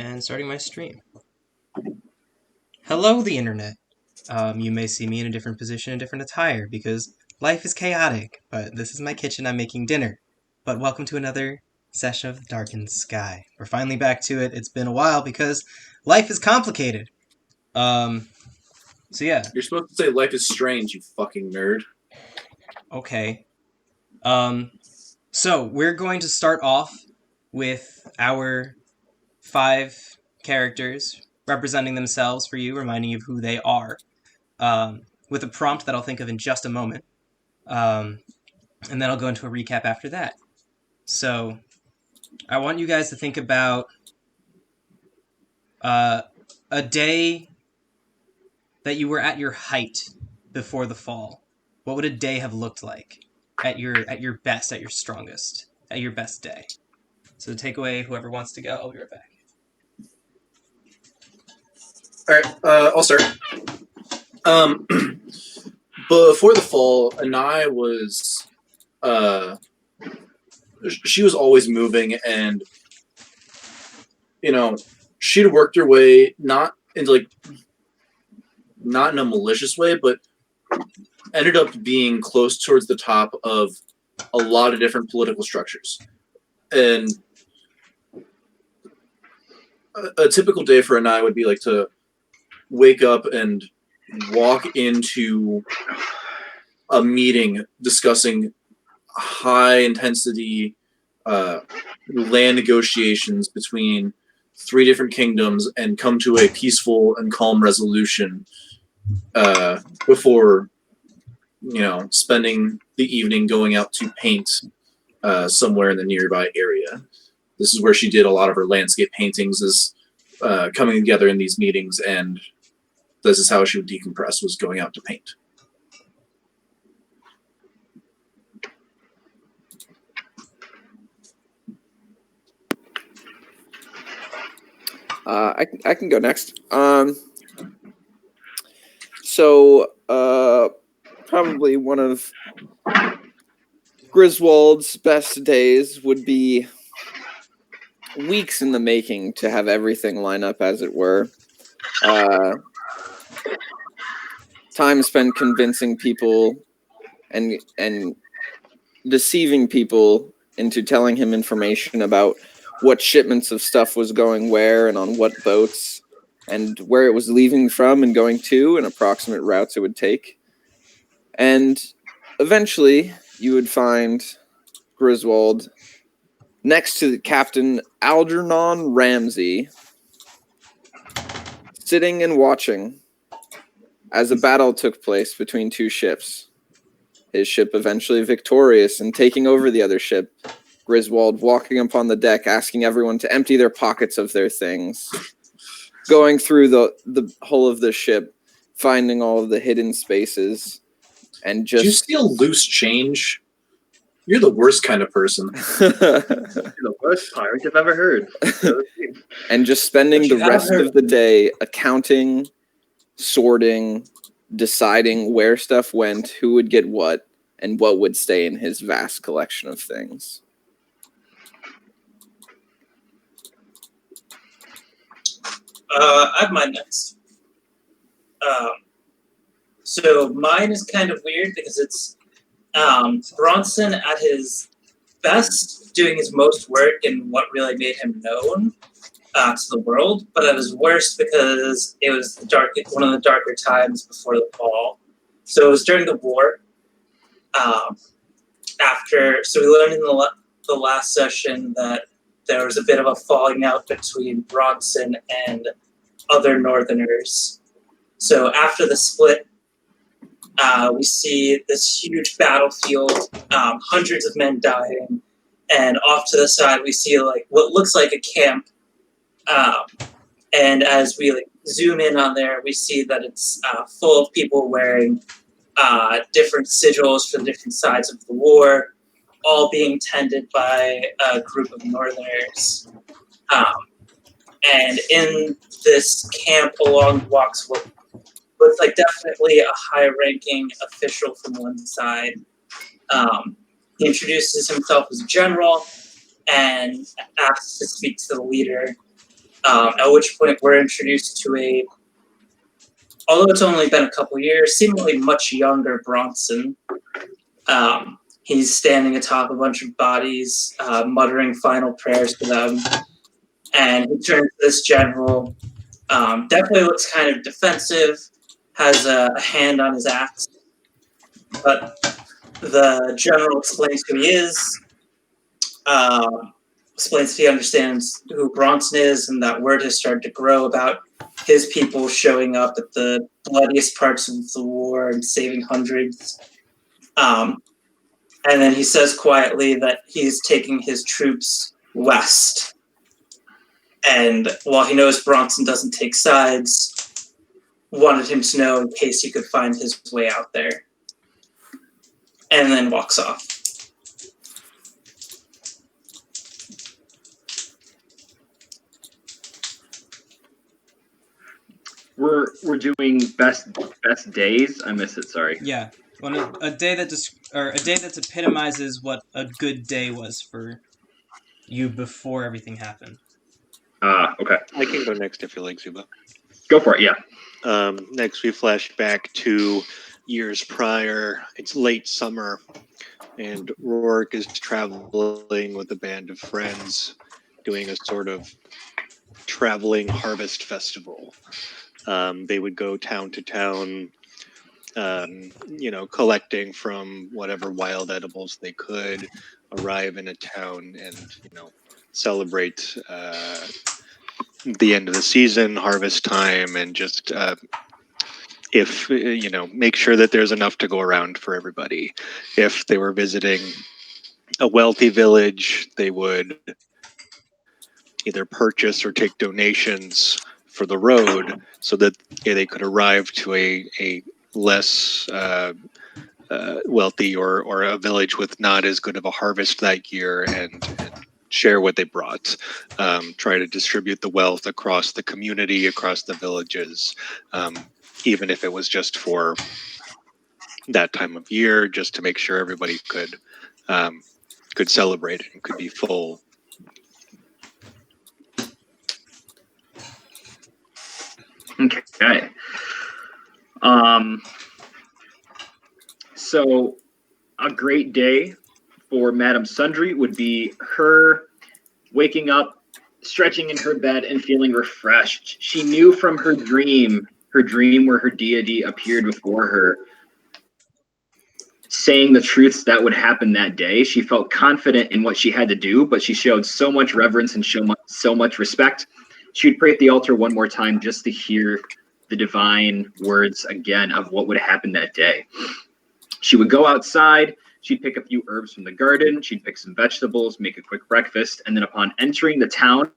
And starting my stream. Hello, the internet. You may see me in a different position, a different attire, because life is chaotic, but this is my kitchen, I'm making dinner. But welcome to another session of Darkened Sky. We're finally back to it. It's been a while because life is complicated. So yeah. You're supposed to say life is strange, you fucking nerd. Okay. So we're going to start off with our 5 characters representing themselves for you, reminding you of who they are, with a prompt that I'll think of in just a moment. And then I'll go into a recap after that. So I want you guys to think about a day that you were at your height before the fall. What would a day have looked like at your best, at your strongest, at your best day? So take away whoever wants to go. I'll be right back. All right, I'll start. Before the fall, Anai was, she was always moving, and she'd worked her way not in a malicious way, but ended up being close towards the top of a lot of different political structures. And a typical day for Anai would be like to wake up and walk into a meeting discussing high intensity land negotiations between 3 different kingdoms and come to a peaceful and calm resolution before spending the evening going out to paint somewhere in the nearby area. This is where she did a lot of her landscape paintings, is coming together in these meetings, and this is how she would decompress, was going out to paint. I can go next. So probably one of Griswold's best days would be weeks in the making to have everything line up, as it were. Time spent convincing people and deceiving people into telling him information about what shipments of stuff was going where and on what boats and where it was leaving from and going to and approximate routes it would take. And eventually you would find Griswold next to Captain Algernon Ramsey, sitting and watching as a battle took place between 2 ships. His ship eventually victorious and taking over the other ship. Griswold walking upon the deck, asking everyone to empty their pockets of their things. Going through the hull of the ship, finding all of the hidden spaces, and just... Do you steal loose change? You're the worst kind of person. You're the worst pirate I've ever heard. And just spending the rest of the day accounting, sorting, deciding where stuff went, who would get what, and what would stay in his vast collection of things. I have mine next. So mine is kind of weird because it's Bronson at his best, doing his most work and what really made him known to the world, but at his worst because it was one of the darker times before the fall. So it was during the war. So we learned in the last session that there was a bit of a falling out between Bronson and other Northerners. So after the split, we see this huge battlefield, hundreds of men dying, and off to the side we see what looks like a camp. And as we zoom in on there, we see that it's full of people wearing different sigils from different sides of the war, all being tended by a group of Northerners. And in this camp along walks what looks like definitely a high-ranking official from one side. He introduces himself as general and asks to speak to the leader. at which point we're introduced to although it's only been a couple years, seemingly much younger Bronson. He's standing atop a bunch of bodies, muttering final prayers to them. And he turns to this general, definitely looks kind of defensive, has a hand on his axe. But the general explains who he is, explains that he understands who Bronson is, and that word has started to grow about his people showing up at the bloodiest parts of the war and saving hundreds. And then he says quietly that he's taking his troops west. And while he knows Bronson doesn't take sides, wanted him to know in case he could find his way out there. And then walks off. We're doing best days. I missed it. Sorry. Yeah. A day that epitomizes what a good day was for you before everything happened. Okay. I can go next if you like, Zuba. Go for it. Yeah. Next, we flash back to years prior. It's late summer, and Rourke is traveling with a band of friends, doing a sort of traveling harvest festival. They would go town to town, collecting from whatever wild edibles they could, arrive in a town and, celebrate the end of the season, harvest time, and just make sure that there's enough to go around for everybody. If they were visiting a wealthy village, they would either purchase or take donations for the road so that they could arrive to a less wealthy or a village with not as good of a harvest that year and share what they brought. Try to distribute the wealth across the community, across the villages, even if it was just for that time of year, just to make sure everybody could celebrate and could be full. Okay. So a great day for Madame Sundry would be her waking up, stretching in her bed, and feeling refreshed. She knew from her dream where her deity appeared before her, saying the truths that would happen that day. She felt confident in what she had to do, but she showed so much reverence and so much respect. She would pray at the altar one more time just to hear the divine words again of what would happen that day. She would go outside. She'd pick a few herbs from the garden. She'd pick some vegetables, make a quick breakfast. And then upon entering the town,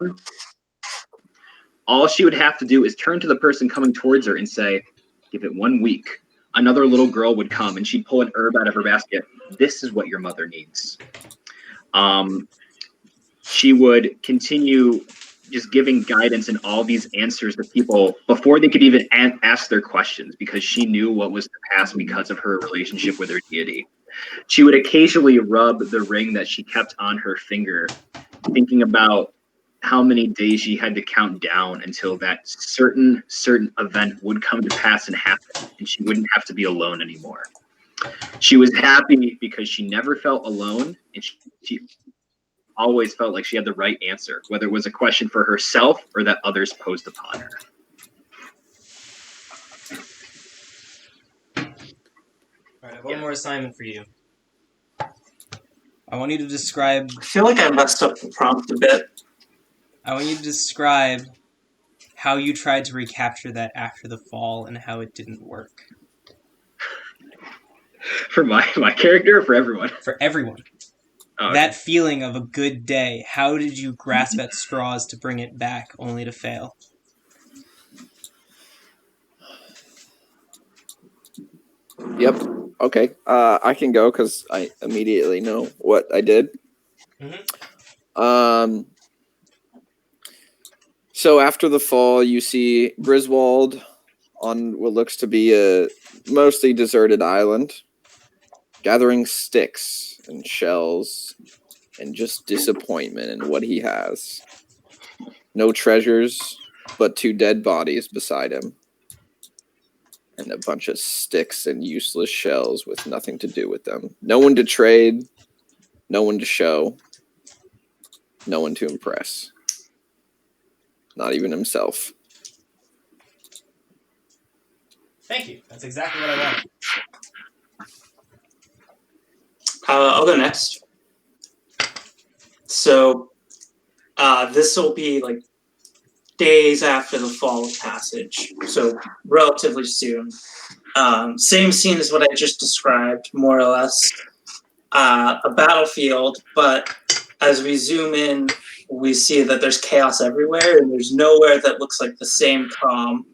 all she would have to do is turn to the person coming towards her and say, "Give it 1 week." Another little girl would come and she'd pull an herb out of her basket. "This is what your mother needs." She would continue just giving guidance and all these answers to people before they could even ask their questions, because she knew what was to pass because of her relationship with her deity. She would occasionally rub the ring that she kept on her finger, thinking about how many days she had to count down until that certain event would come to pass and happen, and she wouldn't have to be alone anymore. She was happy because she never felt alone, and she always felt like she had the right answer, whether it was a question for herself or that others posed upon her. All right, I have one more assignment for you. I want you to describe... I feel like I messed up the prompt a bit. I want you to describe how you tried to recapture that after the fall and how it didn't work. For my character or for everyone? For everyone. Oh, that feeling of a good day, how did you grasp at straws to bring it back only to fail? Yep. Okay. I can go because I immediately know what I did. Mm-hmm. So after the fall, you see Griswold on what looks to be a mostly deserted island, gathering sticks and shells and just disappointment in what he has. No treasures, but 2 dead bodies beside him. And a bunch of sticks and useless shells with nothing to do with them. No one to trade, no one to show, no one to impress. Not even himself. Thank you. That's exactly what I wanted. I'll go next. So this will be like days after the fall of passage, so relatively soon. Same scene as what I just described, more or less. A battlefield, but as we zoom in, we see that there's chaos everywhere, and there's nowhere that looks like the same calm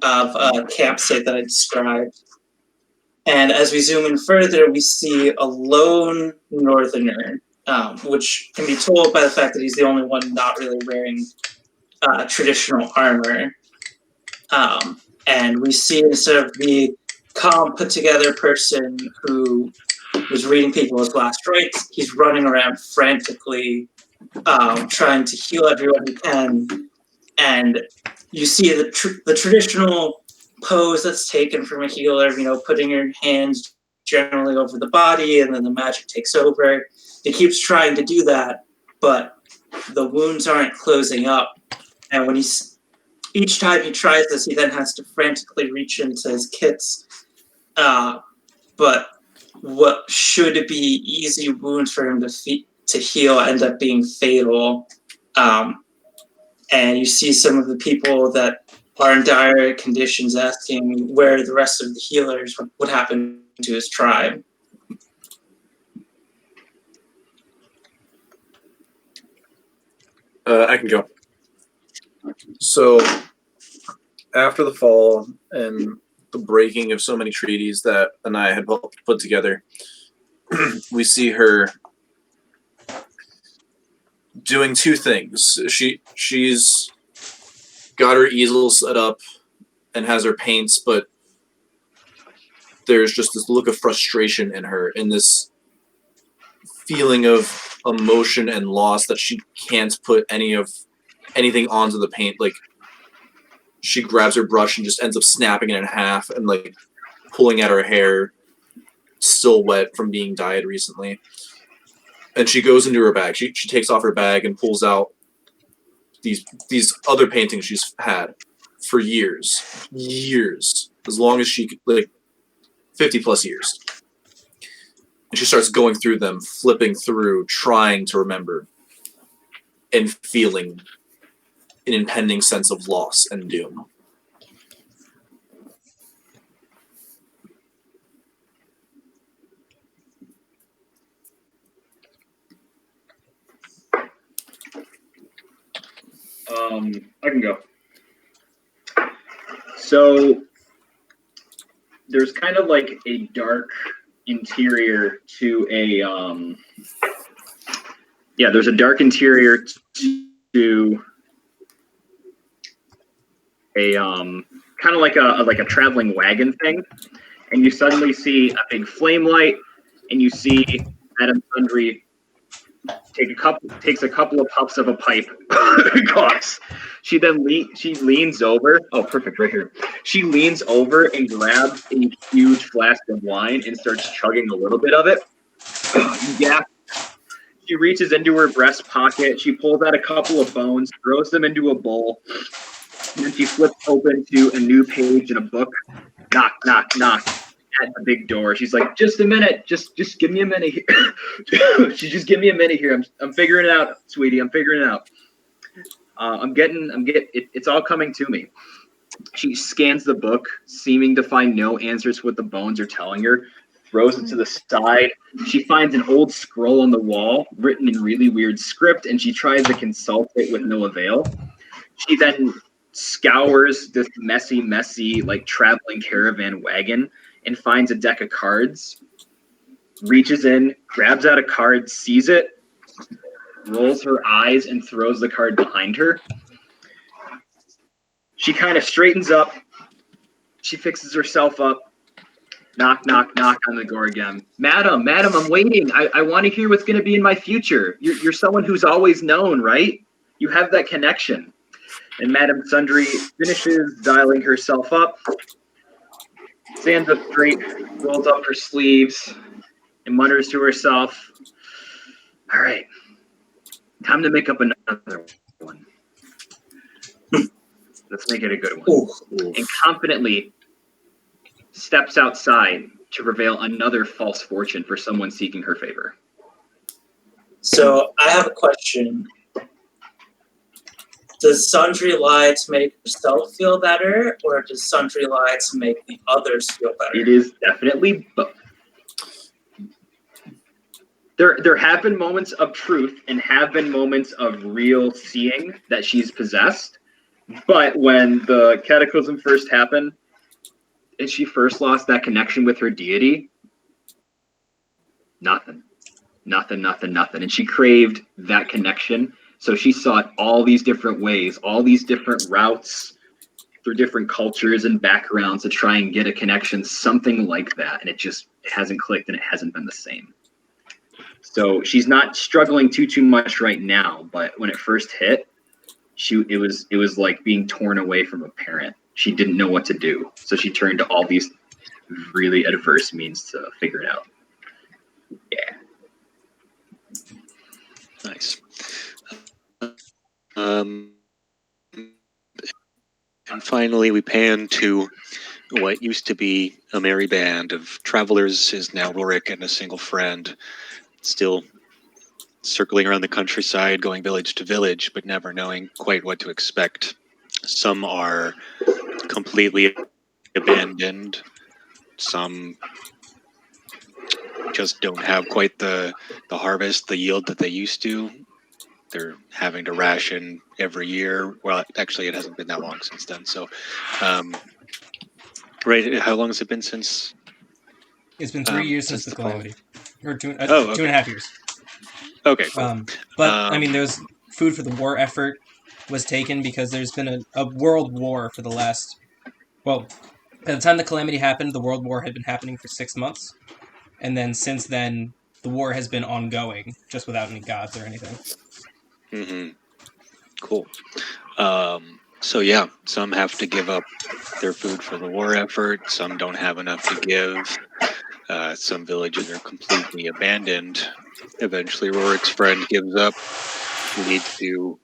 of a campsite that I described. And as we zoom in further, we see a lone northerner, which can be told by the fact that he's the only one not really wearing traditional armor. And we see instead of the calm, put-together person who was reading people his last rites, he's running around frantically, trying to heal everyone he can. And you see the traditional pose that's taken from a healer, putting your hands generally over the body, and then the magic takes over. He keeps trying to do that, but the wounds aren't closing up. And when each time he tries this, he then has to frantically reach into his kits. But what should be easy wounds for him to heal end up being fatal. And you see some of the people that are in dire conditions asking where the rest of the healers, what happened to his tribe. I can go. So, after the fall and the breaking of so many treaties that Anaya had put together, we see her doing 2 things. She's got her easel set up and has her paints, but there's just this look of frustration in her, and this feeling of emotion and loss that she can't put anything onto the paint. Like, she grabs her brush and just ends up snapping it in half and like pulling at her hair, still wet from being dyed recently. And she goes into her bag. She takes off her bag and pulls out these other paintings she's had for years, as long as she could, like 50 plus years. And she starts going through them, flipping through, trying to remember, and feeling an impending sense of loss and doom. I can go. So there's kind of like a dark interior to there's a dark interior to a kind of like a traveling wagon thing, and you suddenly see a big flame light, and you see Madame Sundry takes a couple of puffs of a pipe. Coughs. She then leans over. Oh, perfect, right here. She leans over and grabs a huge flask of wine and starts chugging a little bit of it. Yeah. She reaches into her breast pocket. She pulls out a couple of bones, throws them into a bowl, and then she flips open to a new page in a book. Knock, knock, knock. At the big door. She's like, just a minute. Just give me a minute here. She just give me a minute here. I'm figuring it out, sweetie. I'm figuring it out. It's all coming to me. She scans the book, seeming to find no answers to what the bones are telling her, throws it to the side. She finds an old scroll on the wall, written in really weird script, and she tries to consult it with no avail. She then scours this messy, like traveling caravan wagon and finds a deck of cards, reaches in, grabs out a card, sees it, rolls her eyes, and throws the card behind her. She kind of straightens up. She fixes herself up. Knock, knock, knock on the door again. Madam, I'm waiting. I want to hear what's going to be in my future. You're someone who's always known, right? You have that connection. And Madame Sundry finishes dialing herself up, stands up straight, rolls up her sleeves, and mutters to herself, all right, time to make up another one. Let's make it a good one. Ooh. And confidently steps outside to reveal another false fortune for someone seeking her favor. So I have a question. Does Sundry lie to make herself feel better, or does Sundry lie to make the others feel better? It is definitely both. There have been moments of truth and have been moments of real seeing that she's possessed. But when the cataclysm first happened and she first lost that connection with her deity, nothing. And she craved that connection. So she sought all these different ways, all these different routes through different cultures and backgrounds to try and get a connection, something like that. And it hasn't clicked and it hasn't been the same. So she's not struggling too much right now, but when it first hit, it was like being torn away from a parent. She didn't know what to do, so she turned to all these really adverse means to figure it out. Yeah. Nice. And finally, we pan to what used to be a merry band of travelers is now Rorik and a single friend, still circling around the countryside, going village to village, but never knowing quite what to expect. Some are completely abandoned. Some just don't have quite the harvest, the yield that they used to. They're having to ration every year. Well, actually, it hasn't been that long since then. So, right, how long has it been since? It's been 3 years since the fall? calamity. Or two, okay. 2.5 years. Okay, cool. I mean, there's food for the war effort was taken because there's been a world war for the last... Well, at the time the calamity happened, the world war had been happening for 6 months. And then since then, the war has been ongoing, just without any gods or anything. Mm-hmm. Cool. So yeah, some have to give up their food for the war effort. Some don't have enough to give. Some villages are completely abandoned. Eventually, Rorik's friend gives up. He needs to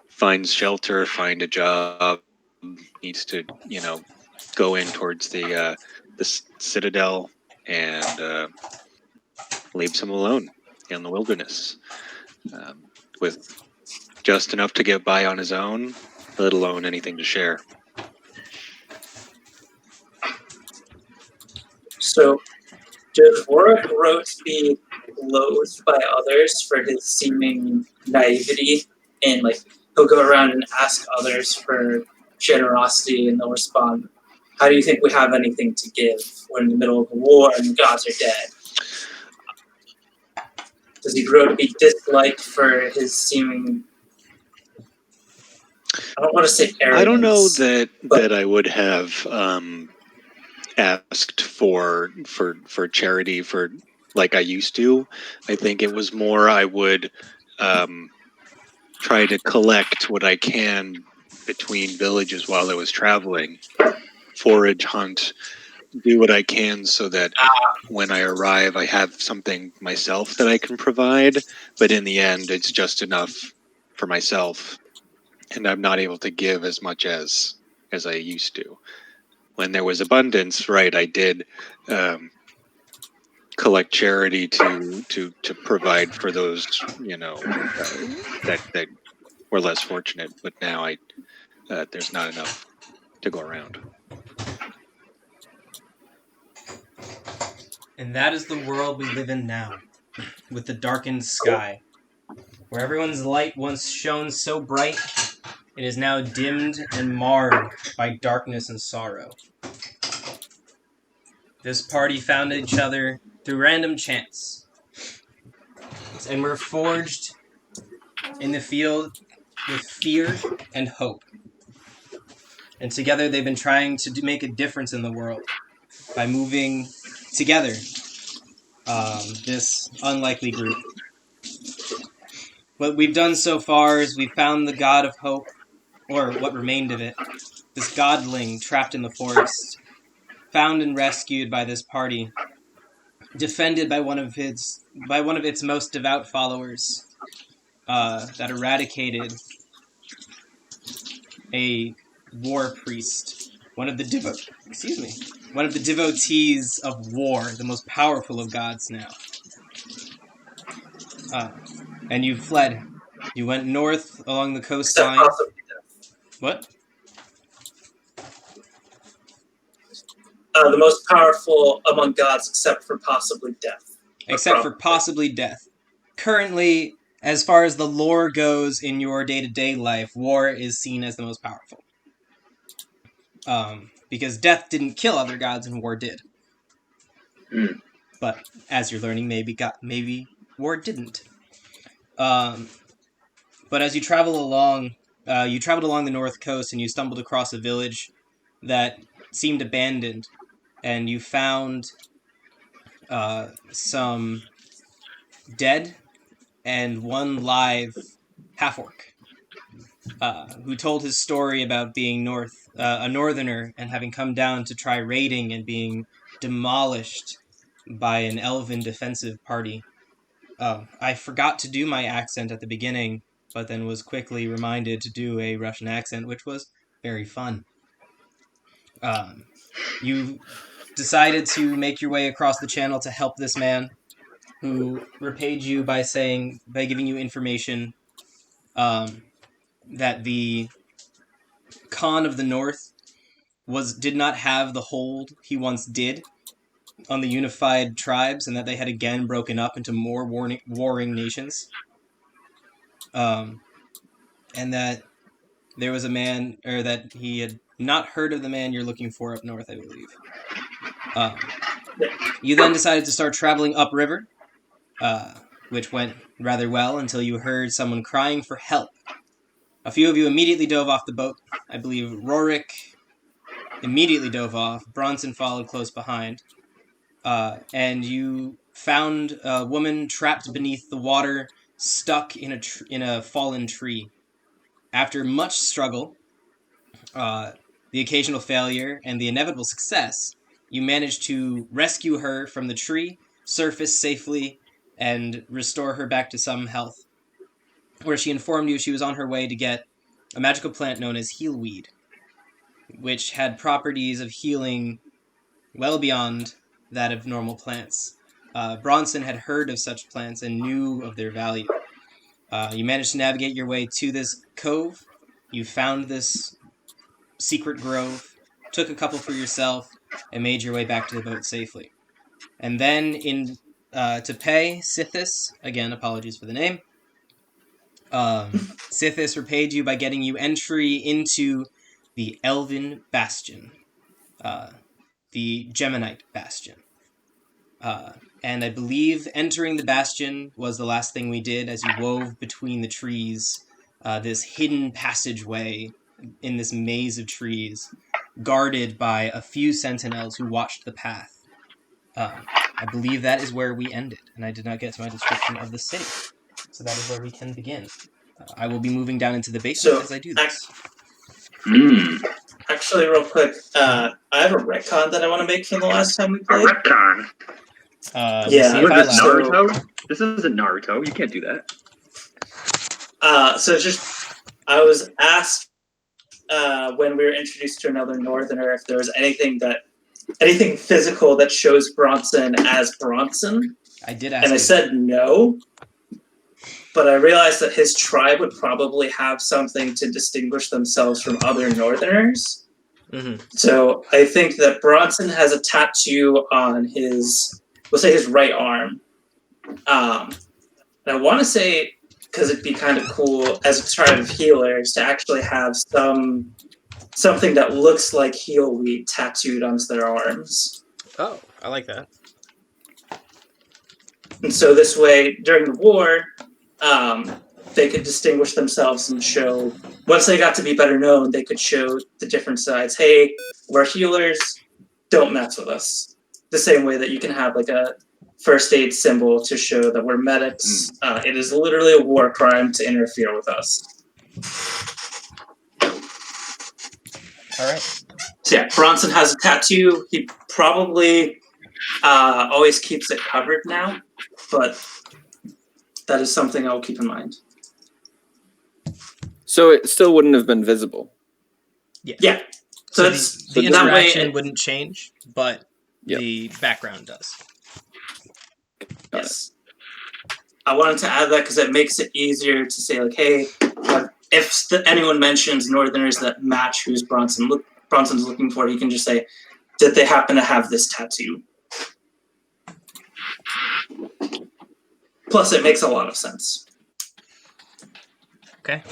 find shelter, find a job. Needs to, go in towards the citadel and leaves him alone in the wilderness with just enough to get by on his own, let alone anything to share. So, does Rorik Rote be loathed by others for his seeming naivety? And, he'll go around and ask others for generosity, and they'll respond, how do you think we have anything to give? We're in the middle of a war and the gods are dead. Does he grow to be disliked for his seeming... I don't want to say arrogance. I don't know that I would have asked for charity for like I used to. I think it was more I would try to collect what I can between villages while I was traveling, forage, hunt, do what I can so that when I arrive I have something myself that I can provide, but in the end it's just enough for myself and I'm not able to give as much as I used to. When there was abundance, right, I did collect charity to provide for those, that were less fortunate, but now there's not enough to go around. And that is the world we live in now, with the darkened sky, where everyone's light once shone so bright, it is now dimmed and marred by darkness and sorrow. This party found each other through random chance, and were forged in the field with fear and hope. And together they've been trying to make a difference in the world by moving together, this unlikely group. What we've done so far is we've found the God of Hope, or what remained of it, this godling trapped in the forest, found and rescued by this party, defended by one of its most devout followers, that eradicated a war priest, one of the devotees of war, the most powerful of gods now. And you fled. You went north along the Except coastline. possibly death. What? The most powerful among gods, except for possibly death. Except for possibly death. Currently, as far as the lore goes in your day-to-day life, war is seen as the most powerful. Because death didn't kill other gods and war did. But as you're learning, maybe war didn't. But as you travel along, you traveled along the north coast and you stumbled across a village that seemed abandoned, and you found some dead and one live half-orc, who told his story about being a northerner and having come down to try raiding and being demolished by an elven defensive party. I forgot to do my accent at the beginning, but then was quickly reminded to do a Russian accent, which was very fun. You decided to make your way across the channel to help this man, who repaid you by giving you information that the Khan of the North did not have the hold he once did on the unified tribes, and that they had again broken up into more warring nations. And that there was a man, or that he had not heard of the man you're looking for up north, I believe. You then decided to start traveling upriver, which went rather well until you heard someone crying for help. A few of you immediately dove off the boat. I believe Rorik immediately dove off. Bronson followed close behind. And you found a woman trapped beneath the water, stuck in a fallen tree. After much struggle, the occasional failure, and the inevitable success, you managed to rescue her from the tree, surface safely, and restore her back to some health, where she informed you she was on her way to get a magical plant known as healweed, which had properties of healing well beyond that of normal plants. Bronson had heard of such plants and knew of their value. You managed to navigate your way to this cove. You found this secret grove, took a couple for yourself, and made your way back to the boat safely. And then to pay Sithis, again, apologies for the name, Sithis repaid you by getting you entry into the Elven Bastion, the Geminite Bastion. And I believe entering the Bastion was the last thing we did as you wove between the trees, this hidden passageway in this maze of trees, guarded by a few sentinels who watched the path. I believe that is where we ended, and I did not get to my description of the city. So that is where we can begin. I will be moving down into the basement as I do this. Actually, real quick, I have a retcon that I want to make from the last time we A played. retcon. Yeah. What is this, So- Naruto? This isn't Naruto. You can't do that. So I was asked when we were introduced to another Northerner if there was anything physical that shows Bronson as Bronson, I did ask and I said no. But I realized that his tribe would probably have something to distinguish themselves from other Northerners. Mm-hmm. So I think that Bronson has a tattoo on his right arm. And I want to say, because it'd be kind of cool as a tribe of healers to actually have something that looks like healweed tattooed onto their arms. Oh, I like that. And so this way, during the war, they could distinguish themselves and show, once they got to be better known, they could show the different sides. Hey, we're healers, don't mess with us. The same way that you can have like a first aid symbol to show that we're medics. It is literally a war crime to interfere with us. All right. So yeah, Bronson has a tattoo. He probably always keeps it covered now, but that is something I'll keep in mind. So it still wouldn't have been visible. Yeah. So, So it's the that way interaction wouldn't change, but Yep. the background does. Yes. I wanted to add that because it makes it easier to say, like, hey, if anyone mentions Northerners that match who's Bronson's looking for, you can just say, did they happen to have this tattoo? Plus, it makes a lot of sense. Okay.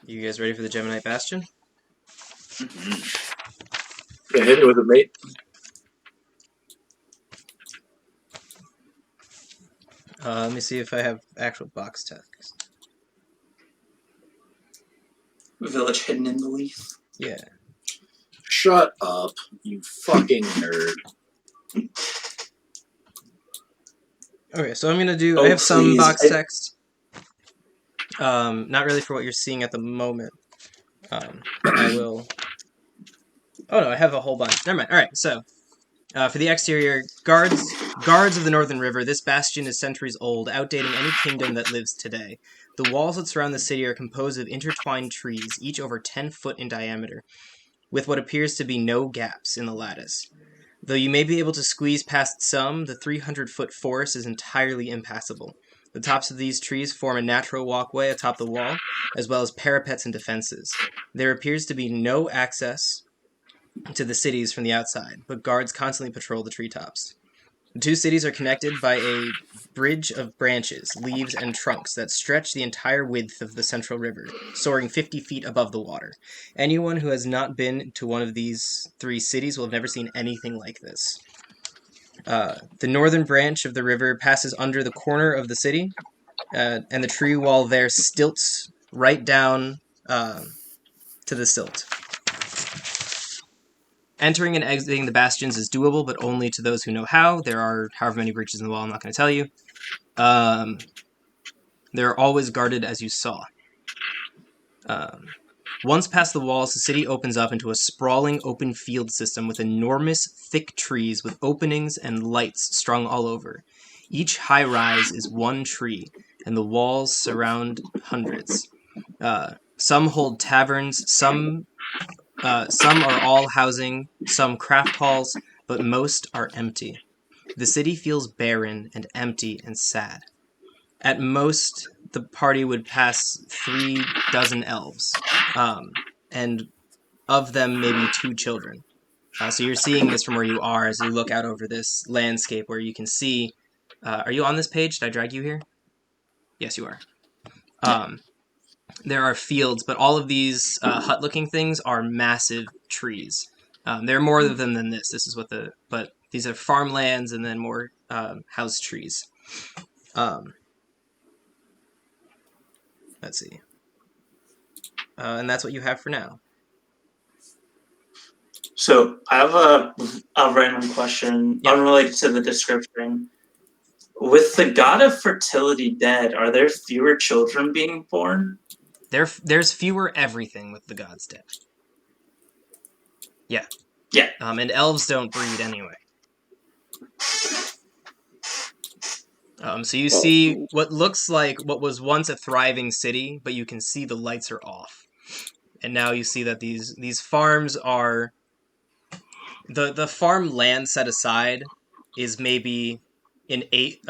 You guys ready for the Gemini Bastion? Yeah, hit me with it, mate. Let me see if I have actual box text. Village hidden in the leaf. Yeah. Shut up, you fucking nerd. Okay, so I'm gonna do. Oh, I have some please. box text. Not really for what you're seeing at the moment. I will. Oh no, I have a whole bunch. Never mind. All right, so for the exterior, guards of the Northern River, this bastion is centuries old, outdating any kingdom that lives today. The walls that surround the city are composed of intertwined trees, each over 10 foot in diameter, with what appears to be no gaps in the lattice. Though you may be able to squeeze past some, the 300-foot forest is entirely impassable. The tops of these trees form a natural walkway atop the wall, as well as parapets and defenses. There appears to be no access to the cities from the outside, but guards constantly patrol the treetops. The two cities are connected by a bridge of branches, leaves, and trunks that stretch the entire width of the central river, soaring 50 feet above the water. Anyone who has not been to one of these three cities will have never seen anything like this. The northern branch of the river passes under the corner of the city, and the tree wall there stilts right down to the silt. Entering and exiting the bastions is doable, but only to those who know how. There are however many breaches in the wall, I'm not going to tell you. They're always guarded as you saw. Once past the walls, the city opens up into a sprawling open field system with enormous, thick trees with openings and lights strung all over. Each high rise is one tree, and the walls surround hundreds. Some hold taverns, some are all housing, some craft halls, but most are empty. The city feels barren and empty and sad. At most, the party would pass 3 dozen elves, and of them, maybe 2 children. So you're seeing this from where you are as you look out over this landscape where you can see... are you on this page? Did I drag you here? Yes, you are. There are fields, but all of these hut-looking things are massive trees. There are more of them than this. This is what but these are farmlands and then more house trees. Let's see. And that's what you have for now. So I have a random question unrelated to the description. With the god of fertility dead, are there fewer children being born? There's fewer everything with the gods dead. Yeah. Yeah. And elves don't breed anyway. So you see what looks like what was once a thriving city, but you can see the lights are off. And now you see that these farms are... The farm land set aside is maybe in 8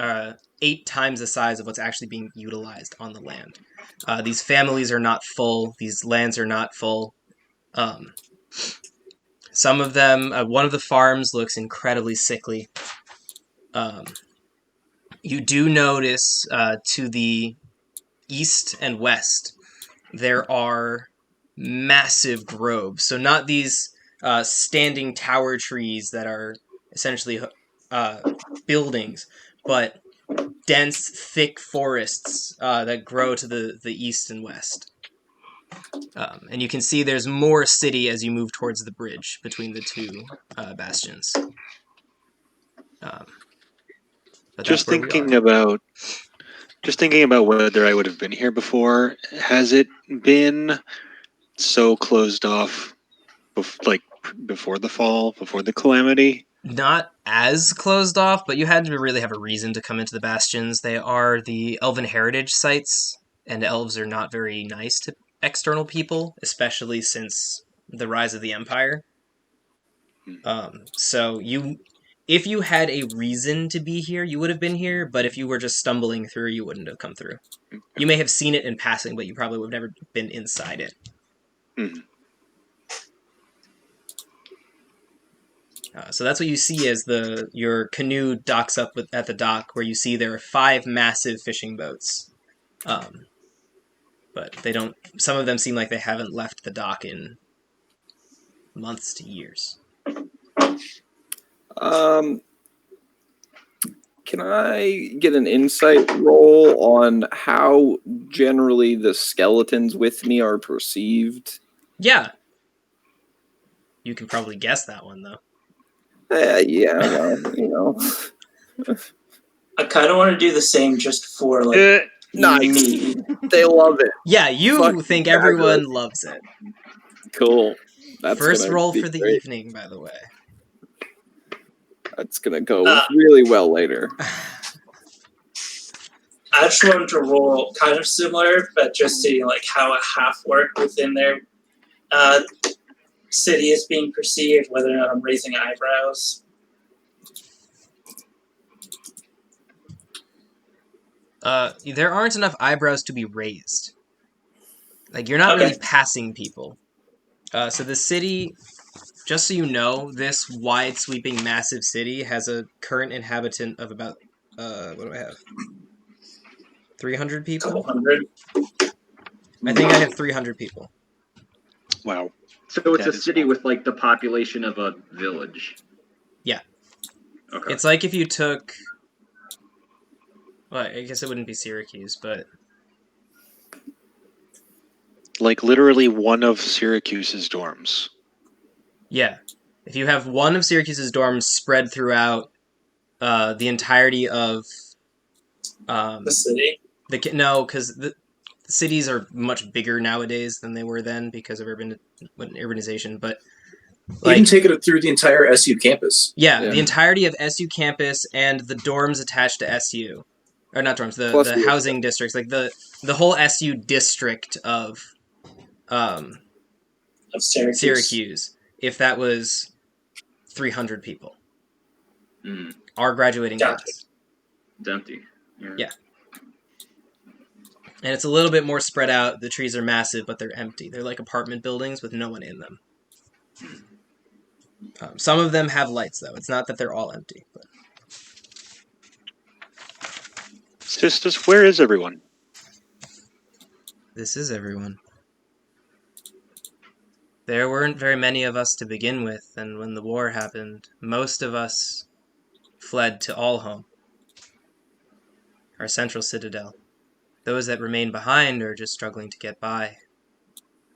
times the size of what's actually being utilized on the land. These families are not full. These lands are not full. Some of them, one of the farms looks incredibly sickly. You do notice to the east and west, there are massive groves. So not these standing tower trees that are essentially buildings, but dense, thick forests that grow to the east and west. And you can see there's more city as you move towards the bridge between the two bastions. But Just thinking about whether I would have been here before. Has it been so closed off, before the fall, before the calamity? Not as closed off, but you had to really have a reason to come into the bastions. They are the elven heritage sites, and elves are not very nice to external people, especially since the rise of the Empire. If you had a reason to be here, you would have been here, but if you were just stumbling through, you wouldn't have come through. You may have seen it in passing, but you probably would have never been inside it. Hmm. So that's what you see as your canoe docks up at the dock, where you see there are 5 massive fishing boats. But they don't. Some of them seem like they haven't left the dock in months to years. Can I get an insight roll on how generally the skeletons with me are perceived? Yeah. You can probably guess that one, though. Yeah, well, I kind of want to do the same just for nice. me. They love it. Yeah, you Fucking think fabulous. everyone loves it. Cool. That's First gonna roll be for the great. evening, by the way. That's gonna go really well later. I just wanted to roll kind of similar, but just seeing how a half work within their city is being perceived, whether or not I'm raising eyebrows. There aren't enough eyebrows to be raised. You're not really passing people. So the city, just so you know, this wide sweeping massive city has a current inhabitant of about, what do I have? 300 people? Couple hundred. I think I have 300 people. Wow. So it's a city with the population of a village. Yeah. Okay. It's like if you took, well, I guess it wouldn't be Syracuse, but Literally one of Syracuse's dorms. yeah. If you have one of Syracuse's dorms spread throughout the entirety of The city? No, because the cities are much bigger nowadays than they were then because of urbanization, but Even take it through the entire SU campus. Yeah, the entirety of SU campus and the dorms attached to SU. Or not dorms, the housing districts, the whole SU district of Syracuse, if that was 300 people. Our graduating class. It's empty. Yeah. And it's a little bit more spread out. The trees are massive, but they're empty. They're like apartment buildings with no one in them. Some of them have lights, though. It's not that they're all empty. But... Sisters, where is everyone? This is everyone. There weren't very many of us to begin with, and when the war happened, most of us fled to Allhome, our central citadel. Those that remained behind are just struggling to get by.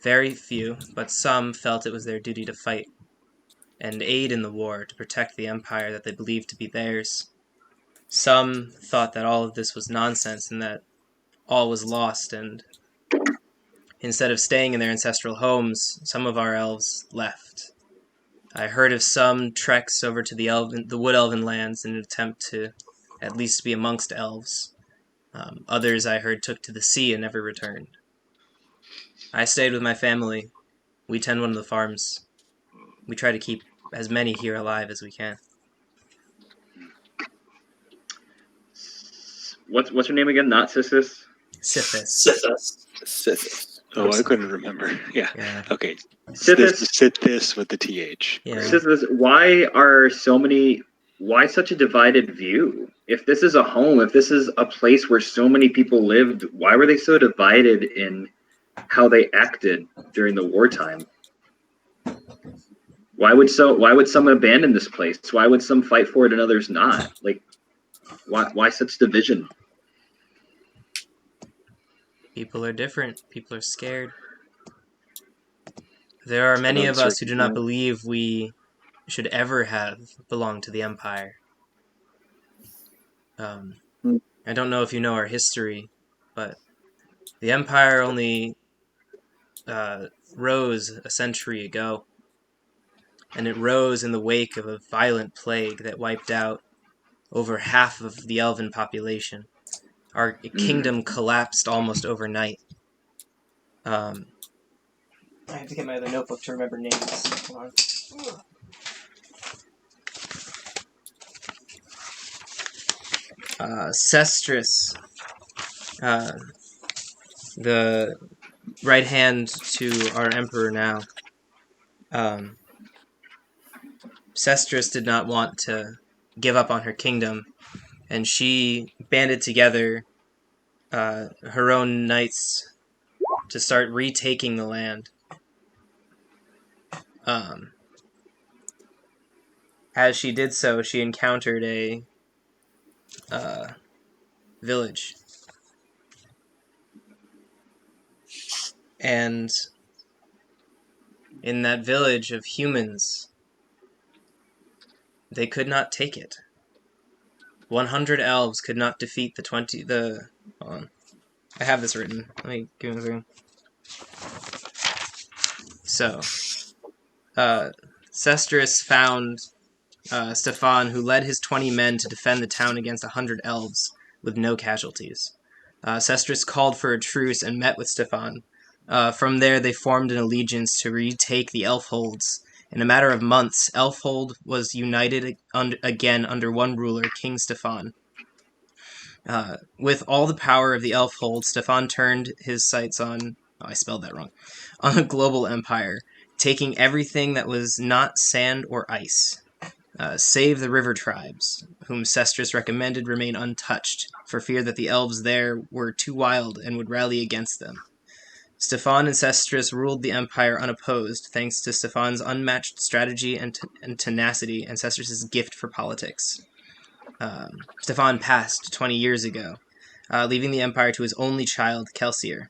Very few, but some felt it was their duty to fight and aid in the war to protect the empire that they believed to be theirs. Some thought that all of this was nonsense and that all was lost, and instead of staying in their ancestral homes, some of our elves left. I heard of some treks over to the Wood Elven lands in an attempt to at least be amongst elves. Others, I heard, took to the sea and never returned. I stayed with my family. We tend one of the farms. We try to keep as many here alive as we can. What's her name again? Not Sithis? Sithis. Oh, I couldn't remember. Yeah. Okay. Sithis. Sithis with the TH. Yeah. Sithis, why such a divided view? If this is a home, if this is a place where so many people lived, why were they so divided in how they acted during the wartime? Why would some abandon this place? Why would some fight for it and others not? Why such division? People are different. People are scared. There are many of us who do not believe we should ever have belonged to the Empire. I don't know if you know our history, but the Empire only rose a century ago, and it rose in the wake of a violent plague that wiped out over half of the elven population. Our kingdom collapsed almost overnight. I have to get my other notebook to remember names. Hold on. Sestris, the right hand to our emperor now. Sestris did not want to give up on her kingdom, and she banded together her own knights to start retaking the land. As she did so, she encountered a village. And in that village of humans, they could not take it. 100 elves could not defeat hold on. I have this written. Let me go through. So, Sestris found Stefan, who led his 20 men to defend the town against 100 elves with no casualties. Sestris called for a truce and met with Stefan. From there, they formed an allegiance to retake the Elfholds. In a matter of months, Elfhold was united again under one ruler, King Stefan. With all the power of the Elfhold, Stefan turned his sights on... Oh, I spelled that wrong. On a global empire, taking everything that was not sand or ice. Save the river tribes, whom Sestris recommended remain untouched, for fear that the elves there were too wild and would rally against them. Stefan and Sestris ruled the empire unopposed, thanks to Stefan's unmatched strategy and tenacity and Sestris' gift for politics. Stefan passed 20 years ago, leaving the empire to his only child, Kelsier.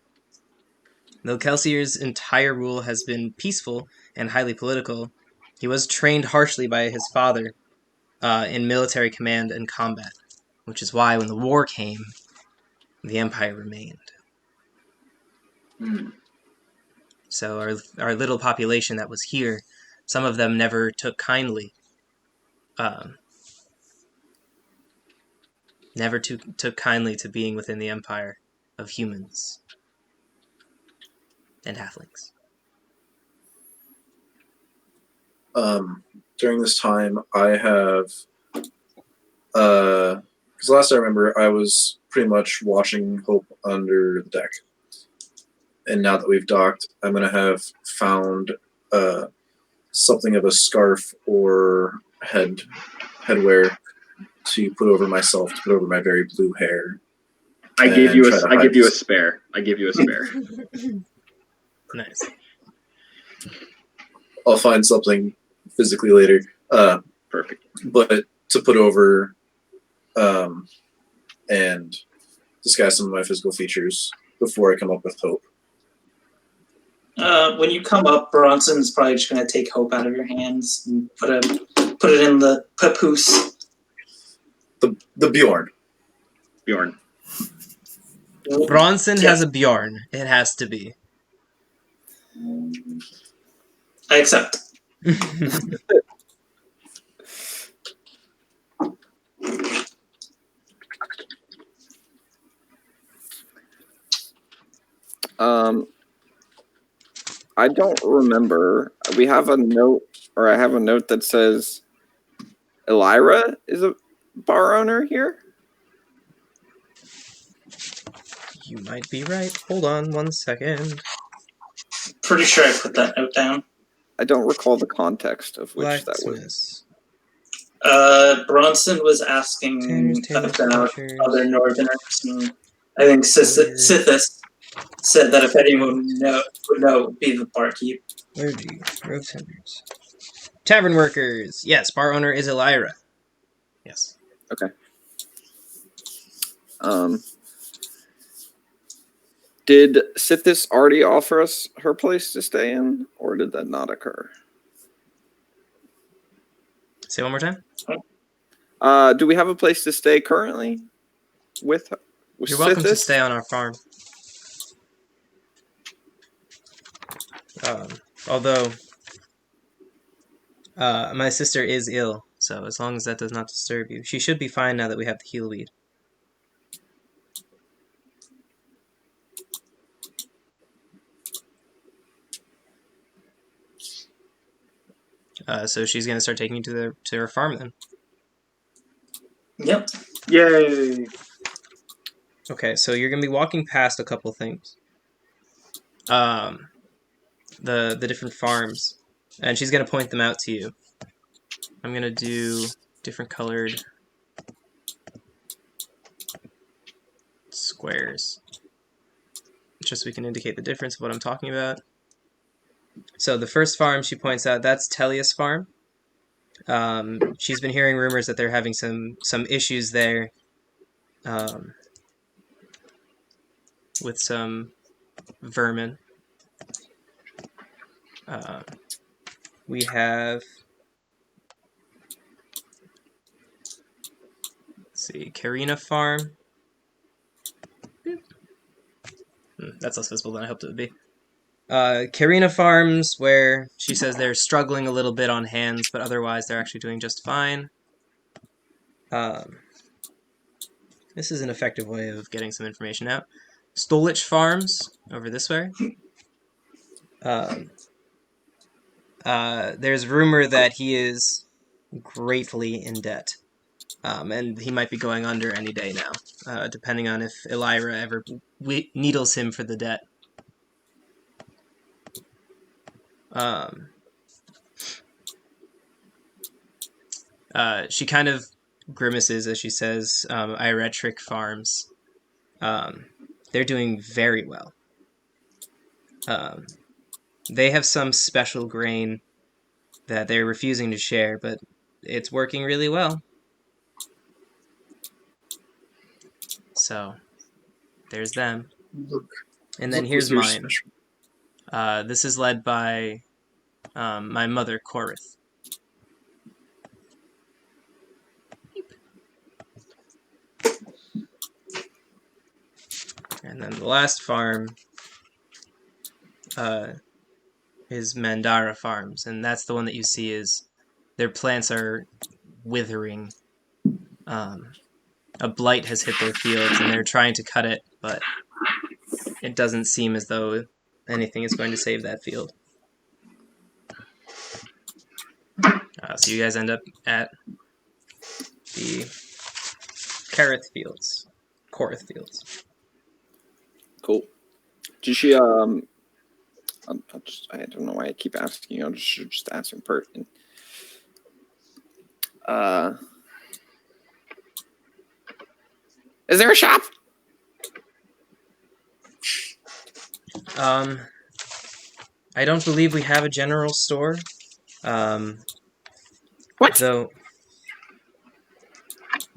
Though Kelsier's entire rule has been peaceful and highly political, he was trained harshly by his father in military command and combat, which is why when the war came, the empire remained. So our little population that was here, some of them never took kindly. Never took kindly to being within the empire of humans and halflings. During this time, I have, because last I remember, I was pretty much watching Hope under the deck. And now that we've docked, I'm going to have found something of a scarf or headwear to put over myself, to put over my very blue hair. I give you a spare. Nice. I'll find something physically later. Perfect. But to put over and disguise some of my physical features before I come up with Hope. When you come up, Bronson's probably just going to take Hope out of your hands and put it in the papoose. The Bjorn. Bronson has a Bjorn. It has to be. I accept. I don't remember. We have a note, or I have a note that says Elira is a bar owner here. You might be right. Hold on 1 second. Pretty sure I put that note down. I don't recall the context of which that was. Blacksmiths. Bronson was asking Tailors, about butchers. other northerners, and I think Sithis said that if anyone would know, it would be the barkeep. Clergy, road tenders. Tavern workers. Yes, bar owner is Elira. Yes. Okay. Did Sithis already offer us her place to stay in, or did that not occur? Say one more time. Do we have a place to stay currently with You're welcome to Sithis? stay on our farm. Although my sister is ill, so as long as that does not disturb you, she should be fine now that we have the heal weed. So she's gonna start taking you to her farm then. Yep. Yay! Okay, so you're gonna be walking past a couple things. The different farms, and she's gonna point them out to you. I'm gonna do different colored squares, just so we can indicate the difference of what I'm talking about. So the first farm she points out, that's Tellius farm. She's been hearing rumors that they're having some issues there, with some vermin. We have, let's see, Karina farm. That's less visible than I hoped it would be. Karina Farms, where she says they're struggling a little bit on hands, but otherwise they're actually doing just fine. This is an effective way of getting some information out. Stolich Farms, over this way. There's rumor that he is greatly in debt. And he might be going under any day now, depending on if Elira ever needles him for the debt. She kind of grimaces as she says, Iretric Farms. They're doing very well. They have some special grain that they're refusing to share, but it's working really well. So, there's them. And then here's mine. This is led by my mother, Korith. And then the last farm is Mandara Farms, and that's the one that you see is their plants are withering. A blight has hit their fields, and they're trying to cut it, but it doesn't seem as though anything is going to save that field. So you guys end up at the Korith Fields. Cool. Did she, I don't know why I keep asking. I'll just ask in person. Is there a shop? I don't believe we have a general store. What? Though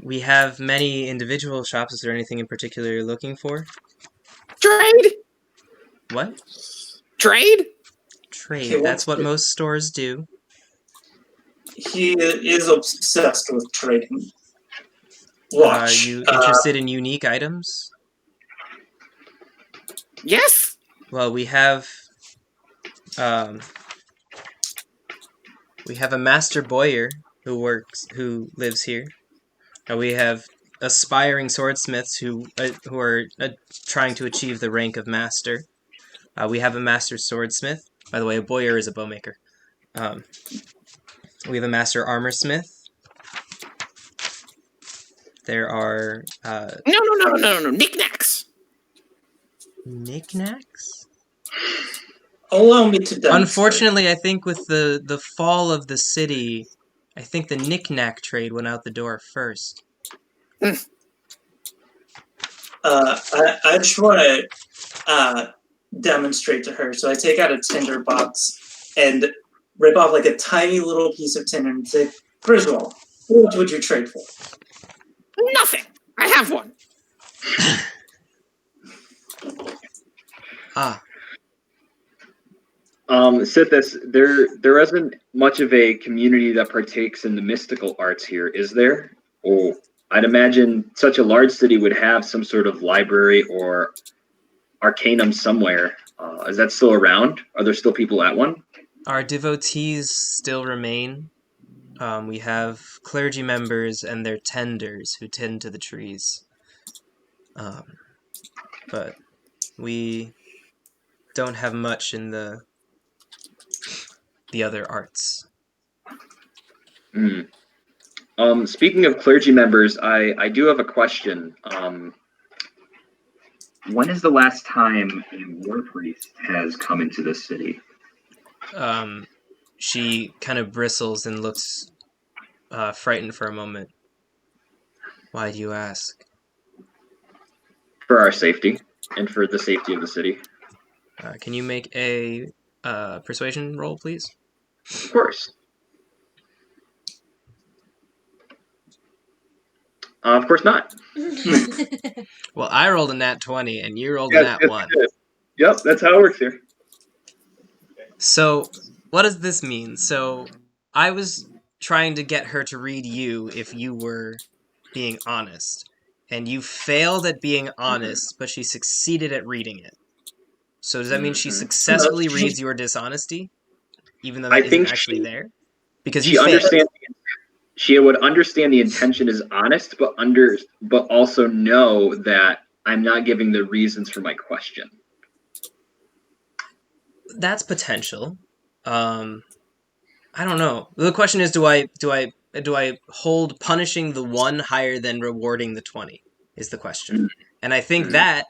we have many individual shops. Is there anything in particular you're looking for? Trade? What? Trade? Trade. That's what most stores do. He is obsessed with trading. Watch. Are you interested in unique items? Yes. Well, we have a master bowyer who lives here. We have aspiring swordsmiths who are trying to achieve the rank of master. We have a master swordsmith. By the way, a bowyer is a bowmaker. We have a master armorsmith. There are No. Knickknacks. Knickknacks? Allow me to demonstrate. Unfortunately, I think with the fall of the city, I think the knickknack trade went out the door first. I just want to demonstrate to her. So I take out a tinder box and rip off like a tiny little piece of tinder and say, Griswold, what would you trade for? Nothing. I have one. Sithis, there isn't much of a community that partakes in the mystical arts here, is there? Oh, I'd imagine such a large city would have some sort of library or arcanum somewhere. Is that still around? Are there still people at one? Our devotees still remain. We have clergy members and their tenders who tend to the trees. But we don't have much in the other arts. Speaking of clergy members, I do have a question. When is the last time a war priest has come into this city? She kind of bristles and looks frightened for a moment. Why do you ask? For our safety and for the safety of the city. Can you make a persuasion roll, please? Of course. Of course not. Well, I rolled a nat 20 and you rolled a nat 1. Yep, that's how it works here. So, what does this mean? So, I was trying to get her to read you if you were being honest. And you failed at being honest, but she succeeded at reading it. So, does that mean she successfully reads your dishonesty? Even though that isn't actually there? Because you failed. She would understand the intention is honest, but also know that I'm not giving the reasons for my question. That's potential. I don't know. The question is, do I hold punishing the 1 higher than rewarding the 20? Is the question. And I think that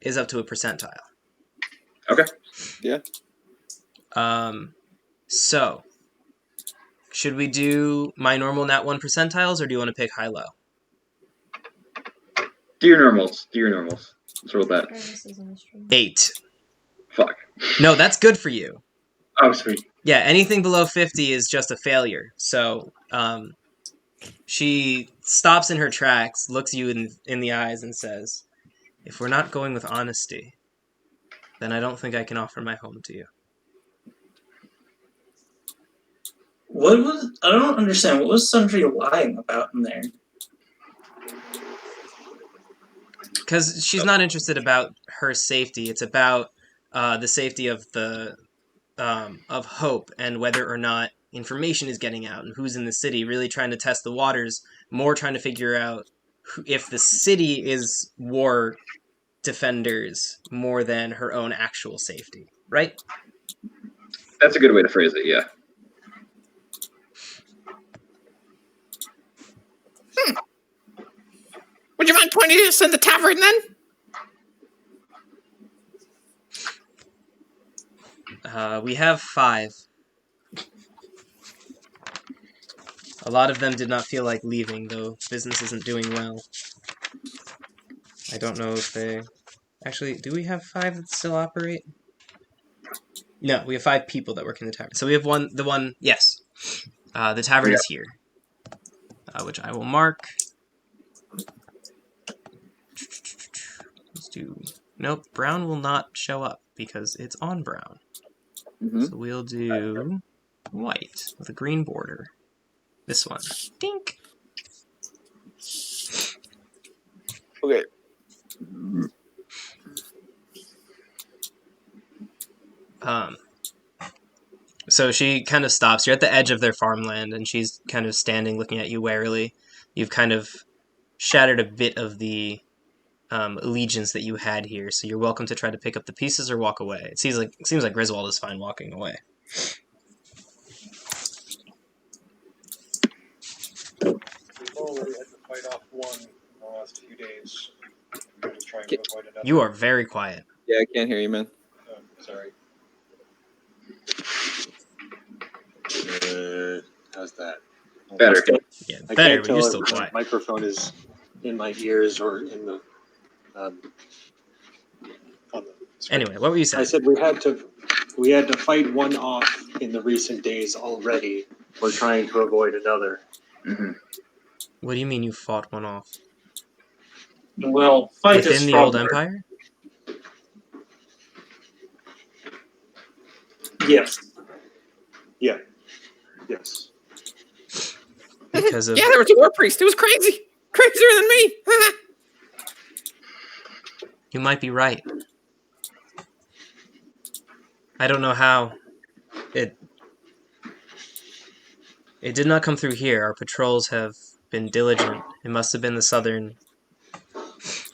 is up to a percentile. Okay. Yeah. So should we do my normal nat 1 percentiles, or do you want to pick high-low? Do your normals. Let's roll that. 8. Fuck. No, that's good for you. Oh, sweet. Yeah, anything below 50 is just a failure. So, she stops in her tracks, looks you in the eyes, and says, "If we're not going with honesty, then I don't think I can offer my home to you." I don't understand. What was Sundry lying about in there? Because she's not interested about her safety. It's about the safety of of Hope and whether or not information is getting out and who's in the city. Really trying to test the waters. More trying to figure out if the city is war defenders more than her own actual safety. Right? That's a good way to phrase it. Yeah. Would you mind pointing us in the tavern then? We have 5. A lot of them did not feel like leaving, though business isn't doing well. I don't know if they... Actually, do we have 5 that still operate? No, we have 5 people that work in the tavern. So we have yes. The tavern is here. Which I will mark. Let's do... Nope, brown will not show up because it's on brown. So we'll do white with a green border. This one. Dink! Okay. So she kind of stops. You're at the edge of their farmland, and she's kind of standing looking at you warily. You've kind of shattered a bit of the allegiance that you had here, so you're welcome to try to pick up the pieces or walk away. It seems like Griswold is fine walking away. We've already had to fight off one in the last few days. I'm just trying to avoid another. You are very quiet. Yeah, I can't hear you, man. Oh, sorry. How's that? Better. Yeah, I better, can't but tell you're if still my quiet. microphone is in my ears or in the on the screen. Anyway, what were you saying? I said we had to fight one off in the recent days already. We're trying to avoid another. Mm-hmm. What do you mean you fought one off? Well, fight is Within the strong old word. empire? Yes. Yeah. Yes. Because of... Yeah, there was a war priest. It was crazy. Crazier than me. You might be right. I don't know how. It did not come through here. Our patrols have been diligent. It must have been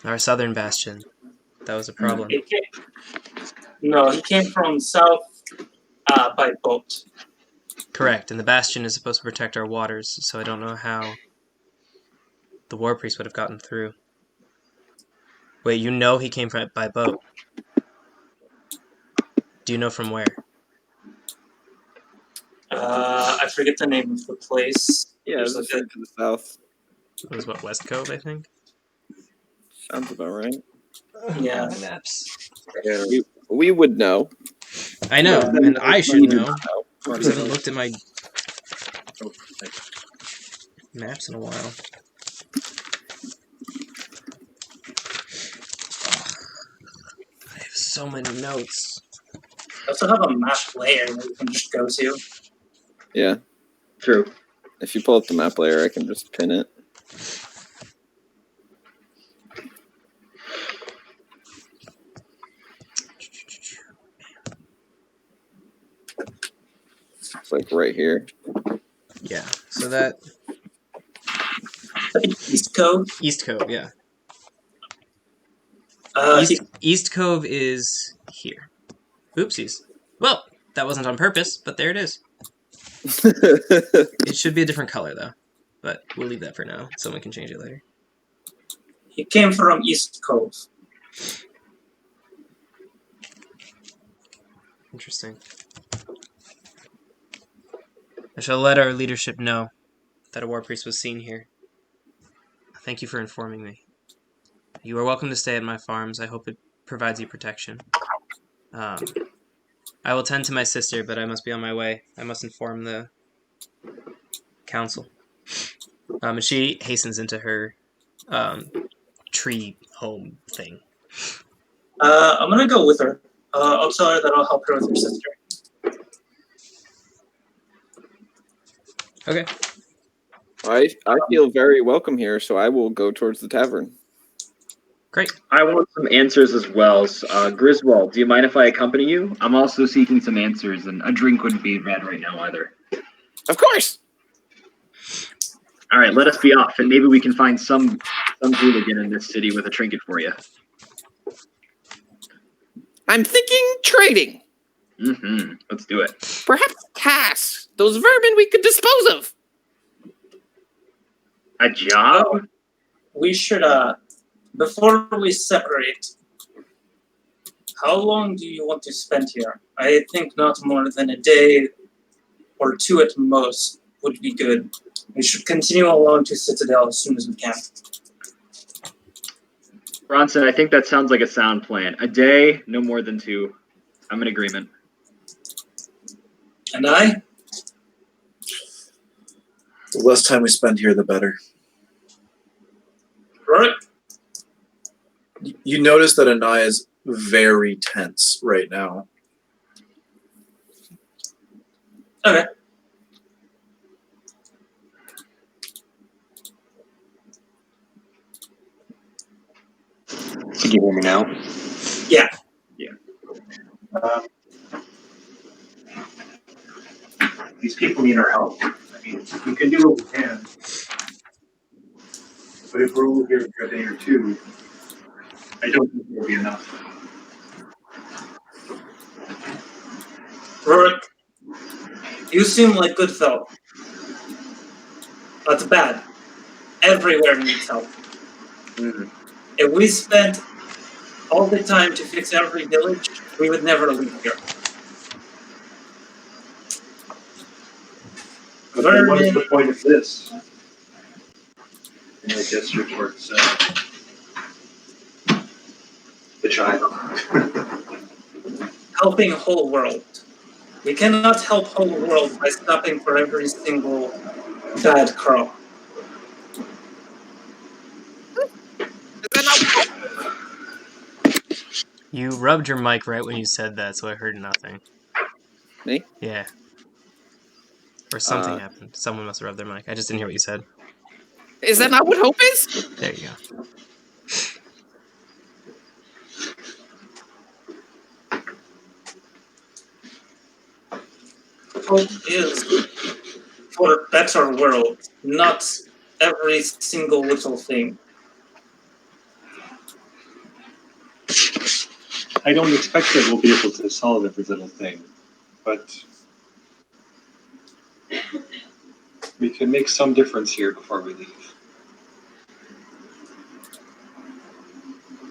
our southern bastion. That was a problem. No, he came from south by boat. Correct, and the bastion is supposed to protect our waters, so I don't know how the war priest would have gotten through. Wait, you know he came by boat? Do you know from where? I forget the name of the place. Yeah, There's it's like to the south. It was what, West Cove, I think? Sounds about right. Yeah. My maps. We would know. I know, Yeah. and I should You do know. not know. Because I haven't looked at my maps in a while. I have so many notes. I also have a map layer that you can just go to. Yeah. True. If you pull up the map layer, I can just pin it. It's like right here. Yeah, so that East Cove. East Cove, yeah. He- East Cove is here. Oopsies. Well, that wasn't on purpose, but there it is. It should be a different color though, but we'll leave that for now. Someone can change it later. he came from East Cove. Interesting. I shall let our leadership know that a war priest was seen here. Thank you for informing me. You are welcome to stay at my farms. I hope it provides you protection. I will tend to my sister, but I must be on my way. I must inform the council. And she hastens into her tree home thing. I'm gonna go with her. I'll tell her that I'll help her with her sister. Okay. I feel very welcome here, so I will go towards the tavern. Great. I want some answers as well. Griswold, do you mind if I accompany you? I'm also seeking some answers, and a drink wouldn't be bad right now either. Of course. All right, let us be off, and maybe we can find some hooligan in this city with a trinket for you. I'm thinking trading. Mm-hmm. Let's do it. Perhaps tasks. Those vermin we could dispose of. A job? We should, before we separate, how long do you want to spend here? I think not more than a day or two at most would be good. We should continue along to Citadel as soon as we can. Bronson, I think that sounds like a sound plan. A day, no more than 2. I'm in agreement. And I? The less time we spend here, the better. Right? You notice that Anaya is very tense right now. Okay. Can you hear me now? Yeah. These people need our help. I mean, we can do what we can. But if we're only here for a day or two, I don't think it'll be enough. Rorik, you seem like good fellow. That's bad. Everywhere needs help. Mm. If we spent all the time to fix every village, we would never leave here. But then what is the point of this? And I gesture towards the child. Helping whole world. We cannot help whole world by stopping for every single bad crow. You rubbed your mic right when you said that, so I heard nothing. Me? Yeah. Or something happened. Someone must have rubbed their mic. I just didn't hear what you said. Is that not what hope is? There you go. hope is for a better world, not every single little thing. I don't expect that we'll be able to solve every little thing, but we can make some difference here before we leave.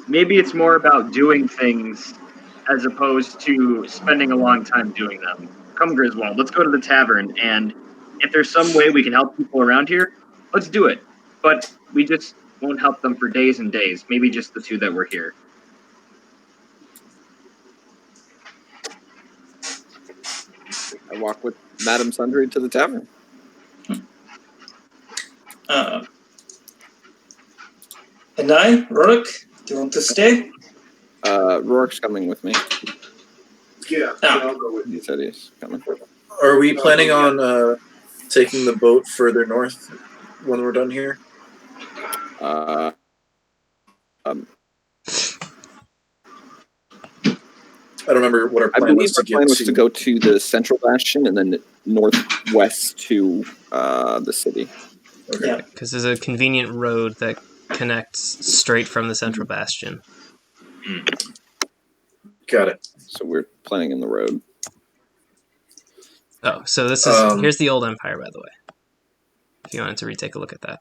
Maybe it's more about doing things as opposed to spending a long time doing them. Come, Griswold, let's go to the tavern, and if there's some way we can help people around here, let's do it. But we just won't help them for days and days, maybe just the two that were here. I walk with Madame Sundry to the tavern. And I, Rourke, do you want to stay? Rourke's coming with me. Yeah, I'll go with He you. said he's coming. Are we planning on taking the boat further north when we're done here? Uh, I don't remember what our I plan believe was to our get plan was to. to go to the central bastion and then northwest to the city. Okay. Yeah. Because there's a convenient road that connects straight from the central bastion. Got it. So we're planning in the road. Oh, so this is here's the old empire, by the way. If you wanted to retake a look at that.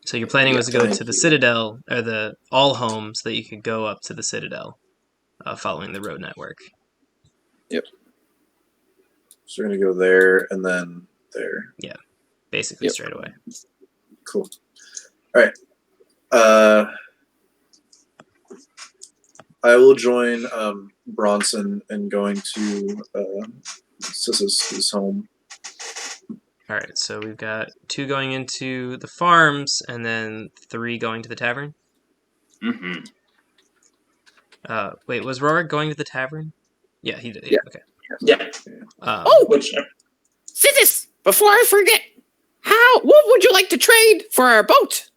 So your planning was to go to the Citadel, or the all homes, so that you could go up to the Citadel, following the road network. Yep. So we're gonna go there and then there. Yeah, basically straight away. Cool. All right. I will join Bronson in going to Sis's home. All right, so we've got 2 going into the farms, and then 3 going to the tavern. Mm-hmm. Wait, was Rorik going to the tavern? Yeah, he did. Yeah. Okay. Yeah. Which Sisis, before I forget, what would you like to trade for our boat?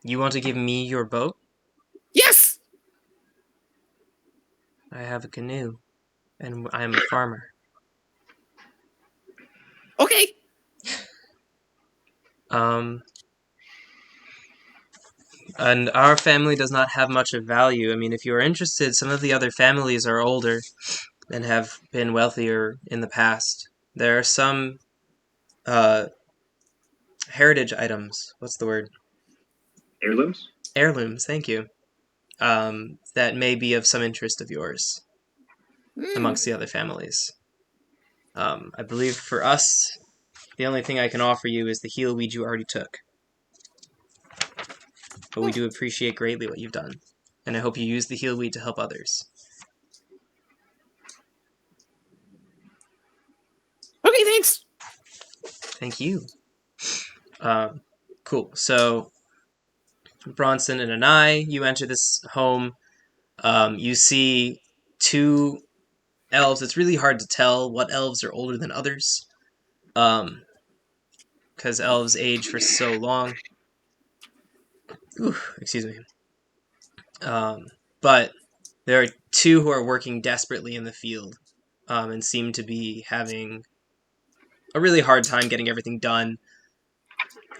You want to give me your boat? Yes. I have a canoe, and I am a farmer. Okay. And our family does not have much of value. I mean, if you are interested, some of the other families are older and have been wealthier in the past. There are some heritage items. What's the word? Heirlooms? Heirlooms, thank you. That may be of some interest of yours amongst the other families. I believe for us, the only thing I can offer you is the heal weed you already took. But we do appreciate greatly what you've done, and I hope you use the heal weed to help others. Okay, thanks. Thank you. Cool. So, Bronson and Anai, you enter this home. You see 2 elves. It's really hard to tell what elves are older than others, because elves age for so long. Ooh, excuse me. But there are 2 who are working desperately in the field, and seem to be having a really hard time getting everything done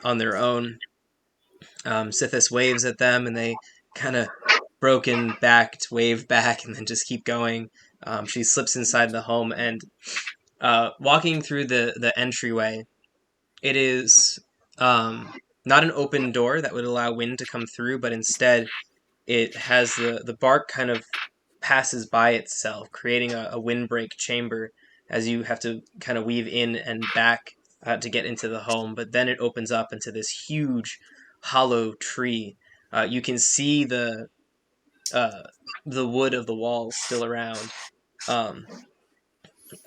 on their own. Sithis waves at them, and they kind of broken backed wave back and then just keep going. She slips inside the home, and walking through the entryway, it is not an open door that would allow wind to come through, but instead it has the bark kind of passes by itself, creating a windbreak chamber as you have to kind of weave in and back to get into the home. But then it opens up into this huge hollow tree. You can see the wood of the walls still around,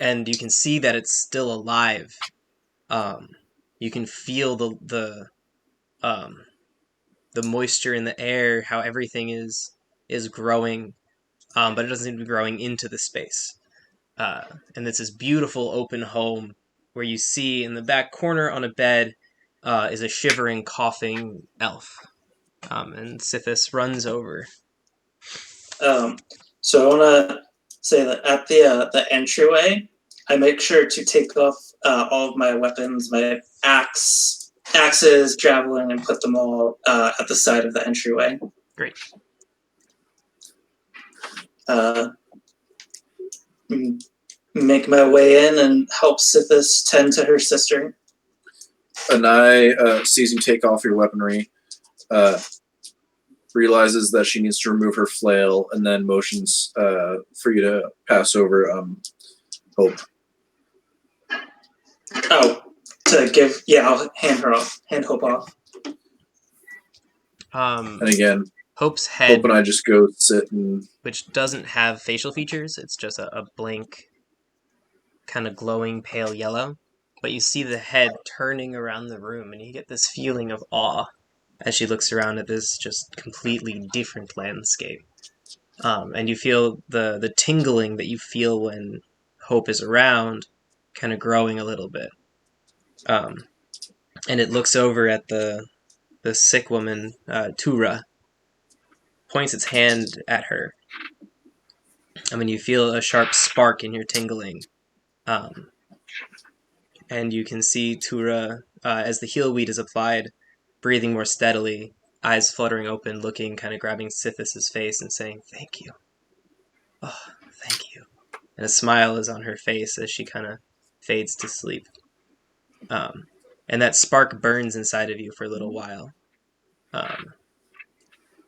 and you can see that it's still alive. You can feel the moisture in the air, how everything is growing, but it doesn't seem to be growing into the space. And it's this beautiful open home where you see in the back corner on a bed is a shivering, coughing elf. And Sithis runs over. So I want to say that at the entryway, I make sure to take off all of my weapons, my axes, javelin, and put them all at the side of the entryway. Great. Make my way in and help Sithis tend to her sister. And I sees you take off your weaponry, realizes that she needs to remove her flail, and then motions for you to pass over Hope. Oh, to give, I'll hand Hope off. And again, Hope's head, Hope and I just go sit and... which doesn't have facial features, it's just a blank, kind of glowing pale yellow. But you see the head turning around the room, and you get this feeling of awe as she looks around at this just completely different landscape. And you feel the tingling that you feel when Hope is around kind of growing a little bit. And it looks over at the sick woman, Tura, points its hand at her. I mean, you feel a sharp spark in your tingling. And you can see Tura, as the heal weed is applied, breathing more steadily, eyes fluttering open, looking, kind of grabbing Sithis' face and saying, "Thank you. Oh, thank you." And a smile is on her face as she kind of fades to sleep. And that spark burns inside of you for a little while.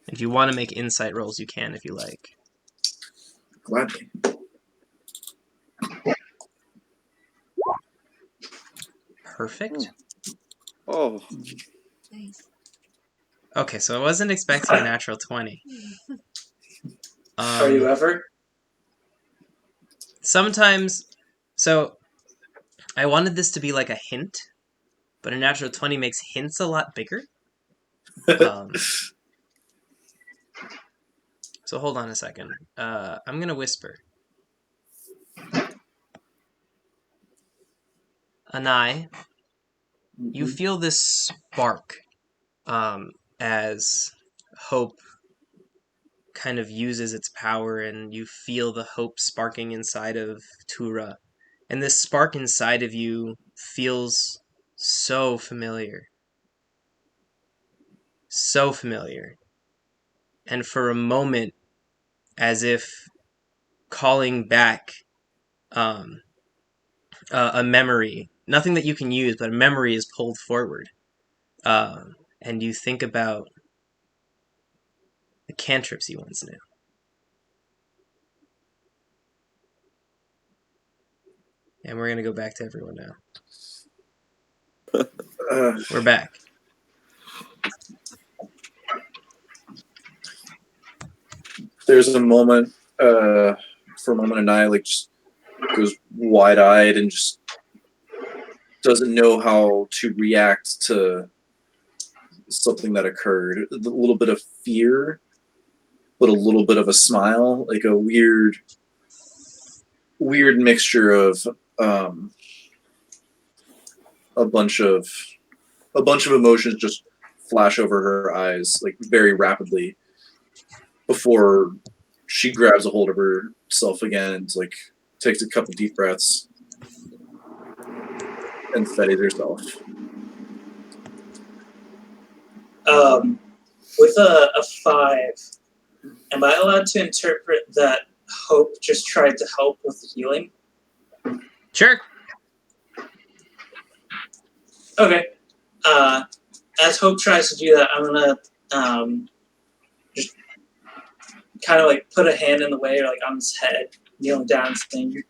If you want to make insight rolls, you can if you like. Gladly. Perfect. Oh, Nice. Okay, so I wasn't expecting a natural 20. Are you ever? Sometimes, so I wanted this to be like a hint, but a natural 20 makes hints a lot bigger. So hold on a second. I'm going to whisper. Anai, you feel this spark as Hope kind of uses its power, and you feel the hope sparking inside of Tura. And this spark inside of you feels so familiar. So familiar. And for a moment, as if calling back a memory, nothing that you can use, but a memory is pulled forward. And you think about the cantrips you once knew. And we're going to go back to everyone now. We're back. There's a moment, for a moment, and I just goes wide-eyed and just doesn't know how to react to something that occurred. A little bit of fear, but a little bit of a smile, like a weird mixture of a bunch of emotions just flash over her eyes, like very rapidly, before she grabs a hold of herself again and like takes a couple deep breaths and steadies herself. With a 5, am I allowed to interpret that Hope just tried to help with the healing? Sure. Okay. As Hope tries to do that, I'm gonna just kind of like put a hand in the way, like on his head, kneeling down, saying, "You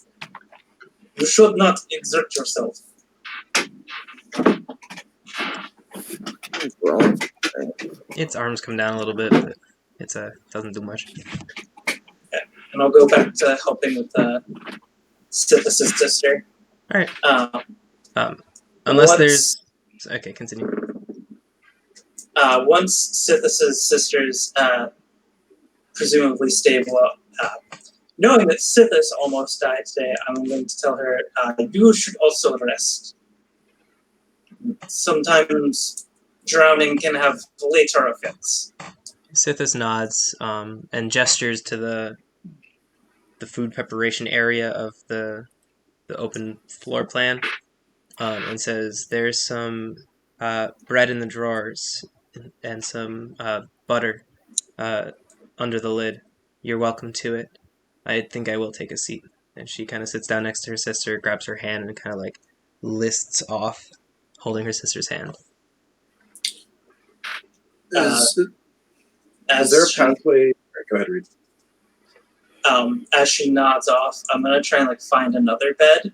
should not exert yourself." wrong. Its arms come down a little bit, but it doesn't do much. Okay. And I'll go back to helping with Sithis' sister. All right. Unless there's... Okay, continue. Once Sithis' sister's presumably stable, knowing that Sithis almost died today, I'm going to tell her, you should also rest. Sometimes drowning can have later effects. Sithis nods and gestures to the food preparation area of the open floor plan, and says, "There's some bread in the drawers and some butter under the lid. You're welcome to it. I think I will take a seat." And she kind of sits down next to her sister, grabs her hand, and kind of like lists off, holding her sister's hand. Is As there a she, pathway? Go ahead, Reed. as she nods off, I'm gonna try and like find another bed,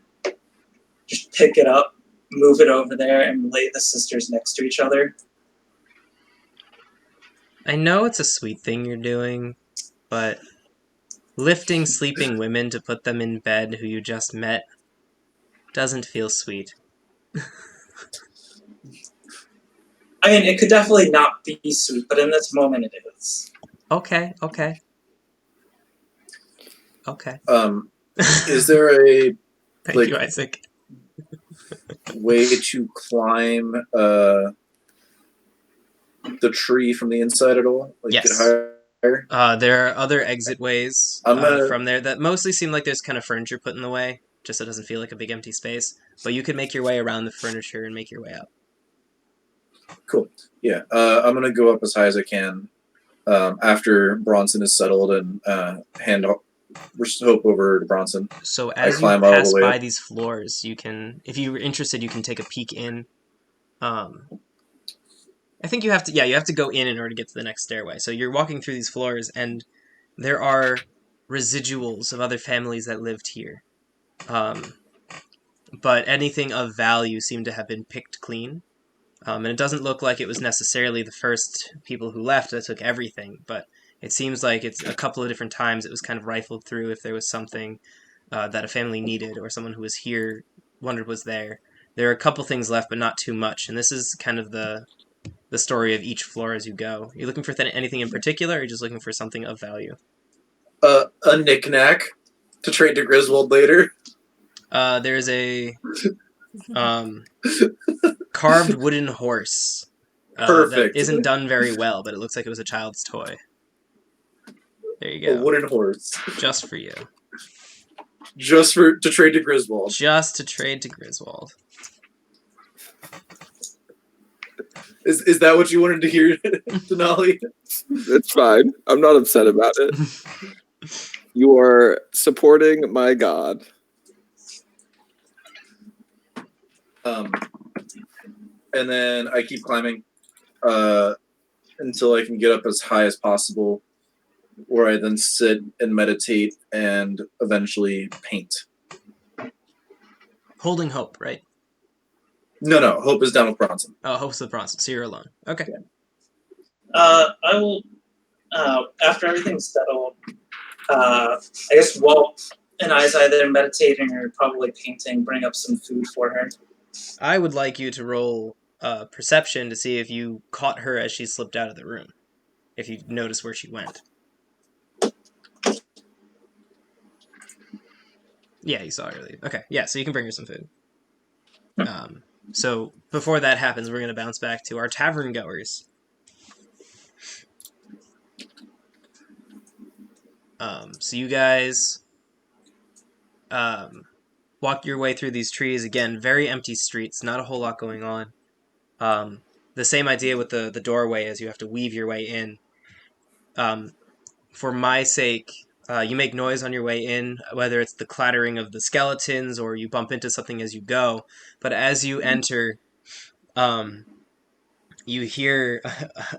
just pick it up, move it over there, and lay the sisters next to each other. I know it's a sweet thing you're doing, but lifting sleeping women to put them in bed who you just met doesn't feel sweet. I mean, it could definitely not be sweet, but in this moment, it is. Okay. Is there a Thank like you, Isaac. way to climb the tree from the inside at all? Like Yes. get higher? There are other exit ways I'm gonna- from there that mostly seem like there's kind of furniture put in the way, just so it doesn't feel like a big empty space. But you can make your way around the furniture and make your way up. Cool. Yeah. I'm gonna go up as high as I can after Bronson is settled and hand hope over to Bronson. So as you climb all the pass way by up. these floors, you can, if you're interested, you can take a peek in. I think you have to go in order to get to the next stairway. So you're walking through these floors, and there are residuals of other families that lived here. But anything of value seemed to have been picked clean. And it doesn't look like it was necessarily the first people who left that took everything, but it seems like it's a couple of different times it was kind of rifled through if there was something that a family needed or someone who was here wondered was there. There are a couple things left, but not too much, and this is kind of the story of each floor as you go. Are you looking for anything in particular, or are you just looking for something of value? A knick-knack to trade to Griswold later. There's a carved wooden horse. Perfect. That isn't done very well, but it looks like it was a child's toy. There you A go. wooden horse. Just for you. Just to trade to Griswold. Just to trade to Griswold. Is that what you wanted to hear, Denali? It's fine. I'm not upset about it. You are supporting my god. And then I keep climbing until I can get up as high as possible, where I then sit and meditate and eventually paint. Holding Hope, right? No. Hope is down with Bronson. Oh, Hope's the Bronson, so you're alone. Okay. Yeah. I will, after everything's settled, I guess Walt and I's either meditating or probably painting, bring up some food for her. I would like you to roll perception to see if you caught her as she slipped out of the room. If you noticed where she went. Yeah, you saw her earlier. Okay, yeah, so you can bring her some food. So before that happens, we're going to bounce back to our tavern goers. So you guys walk your way through these trees. Again, very empty streets, not a whole lot going on. The same idea with the doorway as you have to weave your way in. For my sake, you make noise on your way in, whether it's the clattering of the skeletons or you bump into something as you go. But as you enter, you hear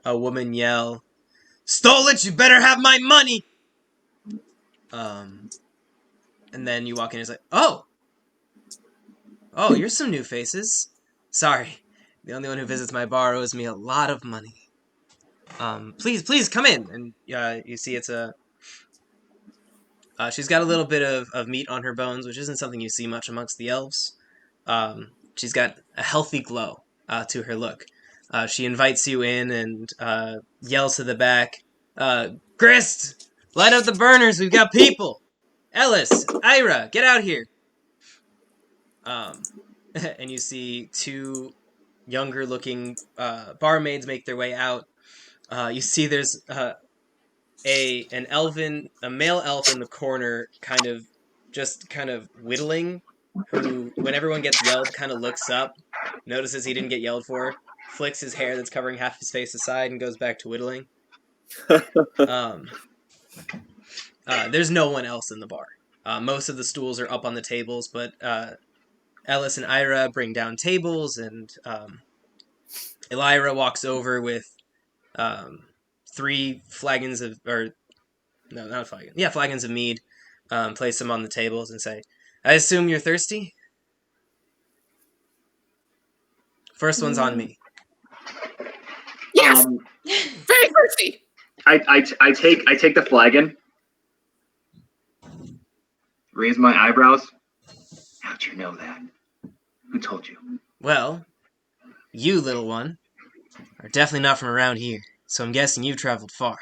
a woman yell, "Stole it! You better have my money!" And then you walk in and it's like, oh, you're some new faces. Sorry, the only one who visits my bar owes me a lot of money. Please come in. And you see it's a... she's got a little bit of meat on her bones, which isn't something you see much amongst the elves. She's got a healthy glow to her look. She invites you in and yells to the back, "Grist, light up the burners, we've got people! Ellis, Ira, get out here!" And you see two younger-looking barmaids make their way out. You see there's a male elf in the corner, kind of whittling, who, when everyone gets yelled, kind of looks up, notices he didn't get yelled for, flicks his hair that's covering half his face aside, and goes back to whittling. There's no one else in the bar. Most of the stools are up on the tables, but Ellis and Ira bring down tables, and Elira walks over with 3 flagons of, or no, not flagons, yeah, flagons of mead, place them on the tables and say, "I assume you're thirsty? First one's on me." Yes, very thirsty. I take the flagon, raise my eyebrows. How'd you know that? Who told you? Well, you, little one, are definitely not from around here, so I'm guessing you've traveled far.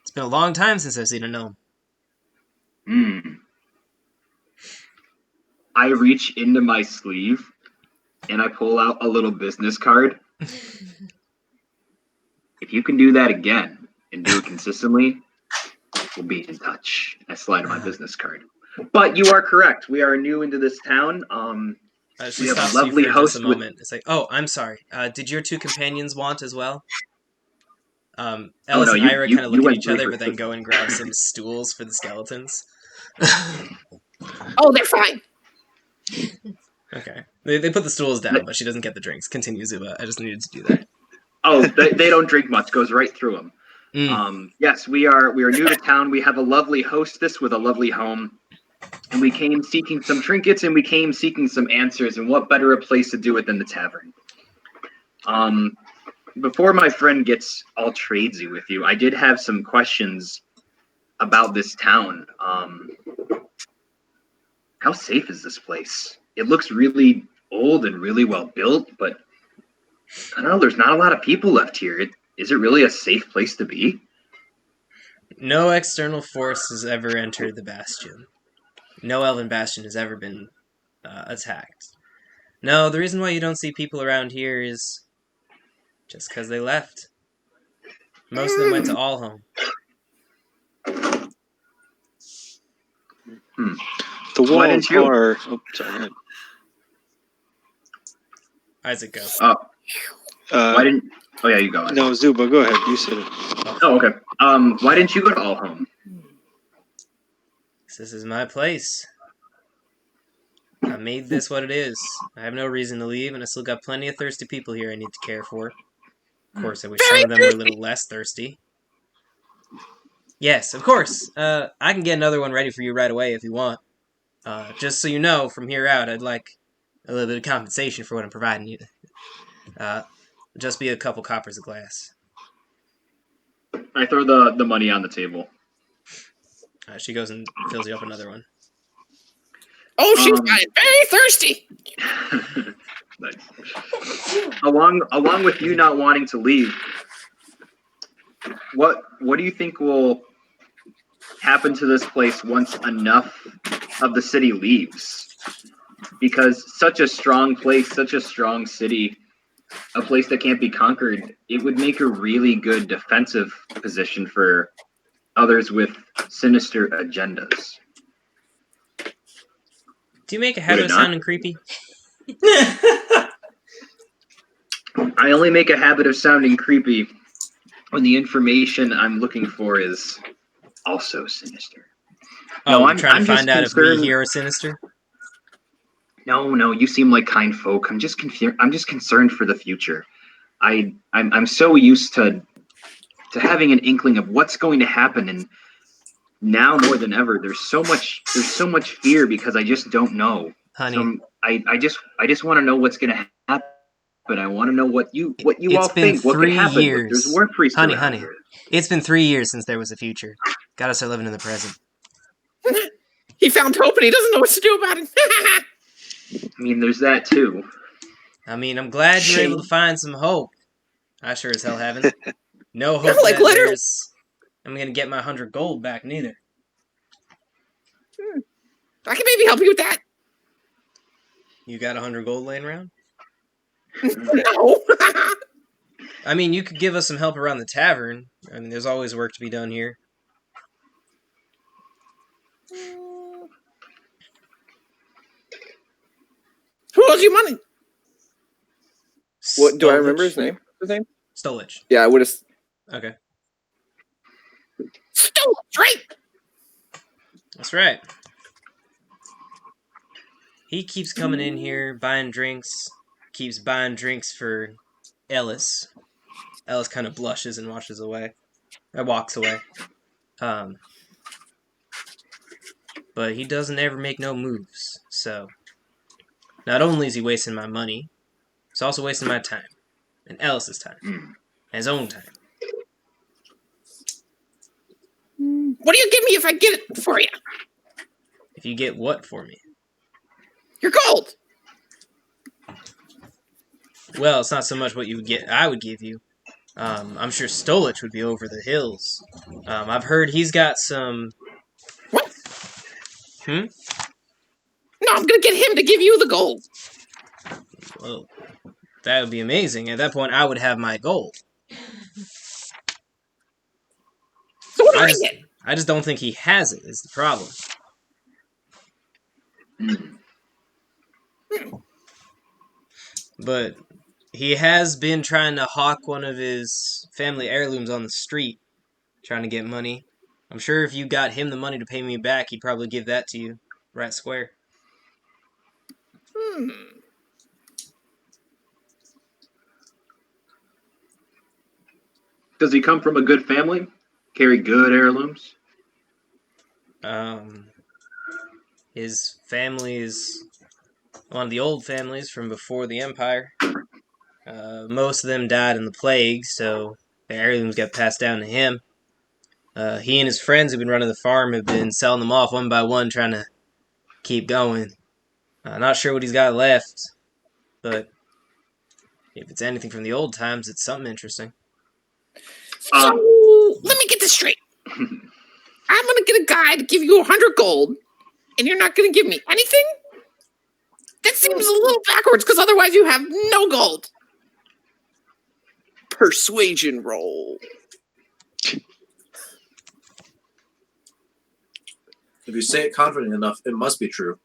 It's been a long time since I've seen a gnome. I reach into my sleeve and I pull out a little business card. If you can do that again and do it consistently, we'll be in touch. I slide my business card. But you are correct. We are new into this town. She We have a stops lovely you for just host a moment. It's like, oh, I'm sorry. Did your 2 companions want as well? Ellis no, and you- Ira you- kind of you look at went each other, through but then go and grab some stools for the skeletons. Oh, they're fine. Okay. They put the stools down, but she doesn't get the drinks. Continue, Zuba. I just needed to do that. Oh, they don't drink much. Goes right through them. Mm. Yes, we are new to town. We have a lovely hostess with a lovely home, and we came seeking some trinkets, and we came seeking some answers. And what better a place to do it than the tavern? Before my friend gets all tradesy with you, I did have some questions about this town. How safe is this place? It looks really old and really well built, but I don't know. There's not a lot of people left here. Is it really a safe place to be? No external force has ever entered the bastion. No elven bastion has ever been attacked. No, the reason why you don't see people around here is just because they left. Most of them went to Allhome. The Why walls didn't you? are. Oh, sorry. Go ahead. Isaac, go. Why didn't? Oh yeah, you go. No, Zuba, go ahead. You said it. Oh, okay. Why didn't you go to All Home? This is my place. I made this what it is. I have no reason to leave, and I still got plenty of thirsty people here I need to care for. Of course, I wish some of them were a little less thirsty. Yes, of course. I can get another one ready for you right away if you want. Just so you know, from here out, I'd like a little bit of compensation for what I'm providing you. Just be a couple coppers a glass. I throw the money on the table. She goes and fills you up another one. Oh, she's very thirsty. Nice. Along with you not wanting to leave, what do you think will happen to this place once enough of the city leaves? Because such a strong place, such a strong city, a place that can't be conquered, it would make a really good defensive position for others with sinister agendas. Do you make a habit of sounding creepy? I only make a habit of sounding creepy when the information I'm looking for is also sinister. Oh, No, I'm trying to just find out if we concerned- here are sinister? No, you seem like kind folk. I'm just concerned for the future. I'm so used to having an inkling of what's going to happen, and now more than ever, there's so much fear because I just don't know. Honey. So I just want to know what's going to happen. I want to know what you all think. What could happen? Years. There's war priests Honey. here. It's been 3 years since there was a future. Gotta start living in the present. He found hope and he doesn't know what to do about it. I mean, there's that too. I mean, I'm glad you're able to find some hope. I sure as hell haven't. No hope Like that literally. I'm gonna get my 100 gold back, neither. I can maybe help you with that. You got 100 gold laying around? No. I mean, you could give us some help around the tavern. I mean, there's always work to be done here. Who owes you money? What do I remember Stolich? his name? His name? Stolich. Yeah, I would have. Okay. Stolich, right? That's right. He keeps coming in here, buying drinks, keeps buying drinks for Ellis. Ellis kind of blushes and walks away. But he doesn't ever make no moves, so not only is he wasting my money, he's also wasting my time, and Ellis's time, and his own time. What do you give me if I get it for you? If you get what for me? Your gold. Well, it's not so much what you would get. I would give you. I'm sure Stolich would be over the hills. I've heard he's got some. What? Hmm? No, I'm gonna get him to give you the gold. Well, that would be amazing. At that point, I would have my gold. So what do I get? I just don't think he has it. Is the problem. But he has been trying to hawk one of his family heirlooms on the street, trying to get money. I'm sure if you got him the money to pay me back, he'd probably give that to you, right square. Does he come from a good family? Carry good heirlooms? His family is one of the old families from before the Empire. Most of them died in the plague, so the heirlooms got passed down to him. He and his friends who've been running the farm have been selling them off one by one, trying to keep going. Not sure what he's got left, but if it's anything from the old times, it's something interesting. So let me get this straight. I'm gonna get a guy to give you 100 gold, and you're not gonna give me anything? That seems a little backwards, because otherwise you have no gold. Persuasion roll. If you say it confident enough, it must be true.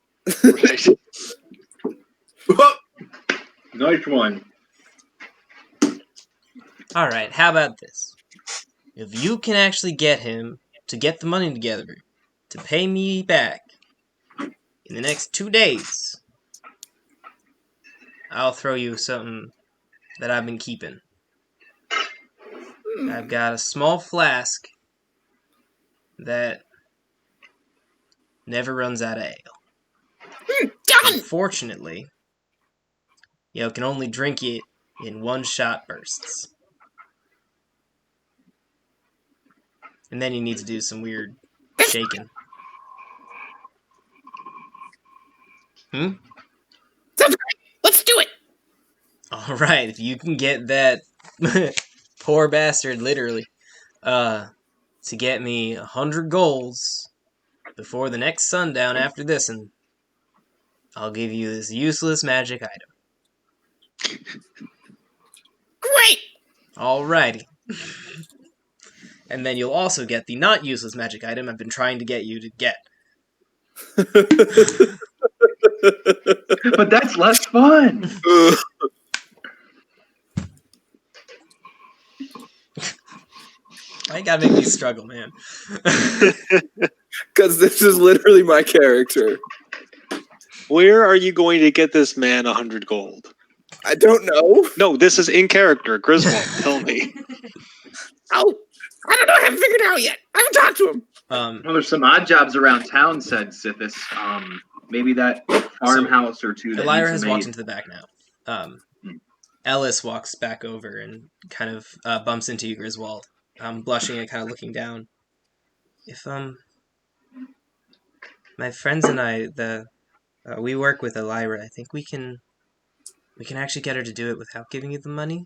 Right. Nice one. Alright, how about this? If you can actually get him to get the money together to pay me back in the next 2 days, I'll throw you something that I've been keeping. I've got a small flask that never runs out of ale. Done! Unfortunately, you can only drink it in one-shot bursts. And then you need to do some weird shaking. Sounds great. Let's do it. Alright, if you can get that poor bastard, literally, to get me 100 golds before the next sundown after this, and I'll give you this useless magic item. Great. Alrighty. And then you'll also get the not useless magic item I've been trying to get you to get. But that's less fun. Why you gotta make me struggle, man? Because this is literally my character. Where are you going to get this man 100 gold? I don't know. No, this is in character. Griswold, tell me. Oh, I don't know. I haven't figured it out yet. I haven't talked to him. Well, there's some odd jobs around town, said Sithis. Maybe that farmhouse or two. That Elira needs has some walked aid. into the back now. Ellis walks back over and kind of bumps into you, Griswold. Blushing and kind of looking down. If my friends and I, we work with Elira. I think we can actually get her to do it without giving you the money.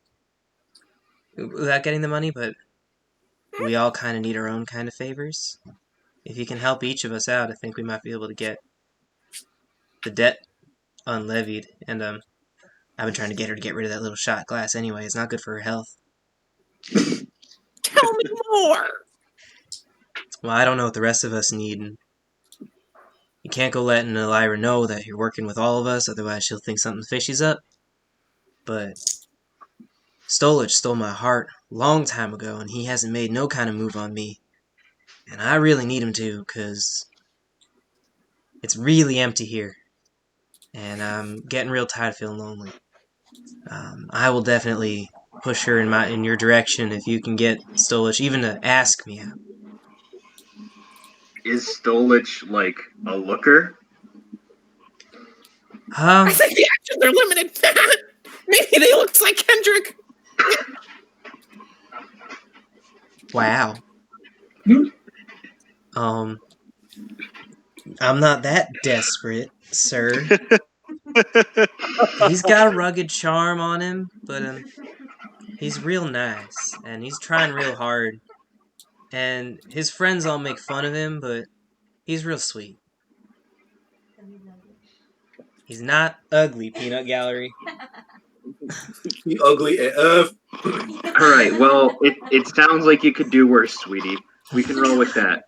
Without getting the money, but we all kind of need our own kind of favors. If you can help each of us out, I think we might be able to get the debt unlevied. And I've been trying to get her to get rid of that little shot glass anyway. It's not good for her health. Tell me more. Well, I don't know what the rest of us need. And you can't go letting Elira know that you're working with all of us, otherwise she'll think something fishy's up. But Stolich stole my heart a long time ago, and he hasn't made no kind of move on me. And I really need him to, because it's really empty here. And I'm getting real tired of feeling lonely. I will definitely push her in your direction if you can get Stolich even to ask me out. Is Stolich like a looker? I think the actions are limited. Maybe they look like Kendrick. Wow. I'm not that desperate, sir. He's got a rugged charm on him, but he's real nice, and he's trying real hard. And his friends all make fun of him, but he's real sweet. He's not ugly, Peanut Gallery. You ugly AF. All right. Well, it sounds like you could do worse, sweetie. We can roll with that.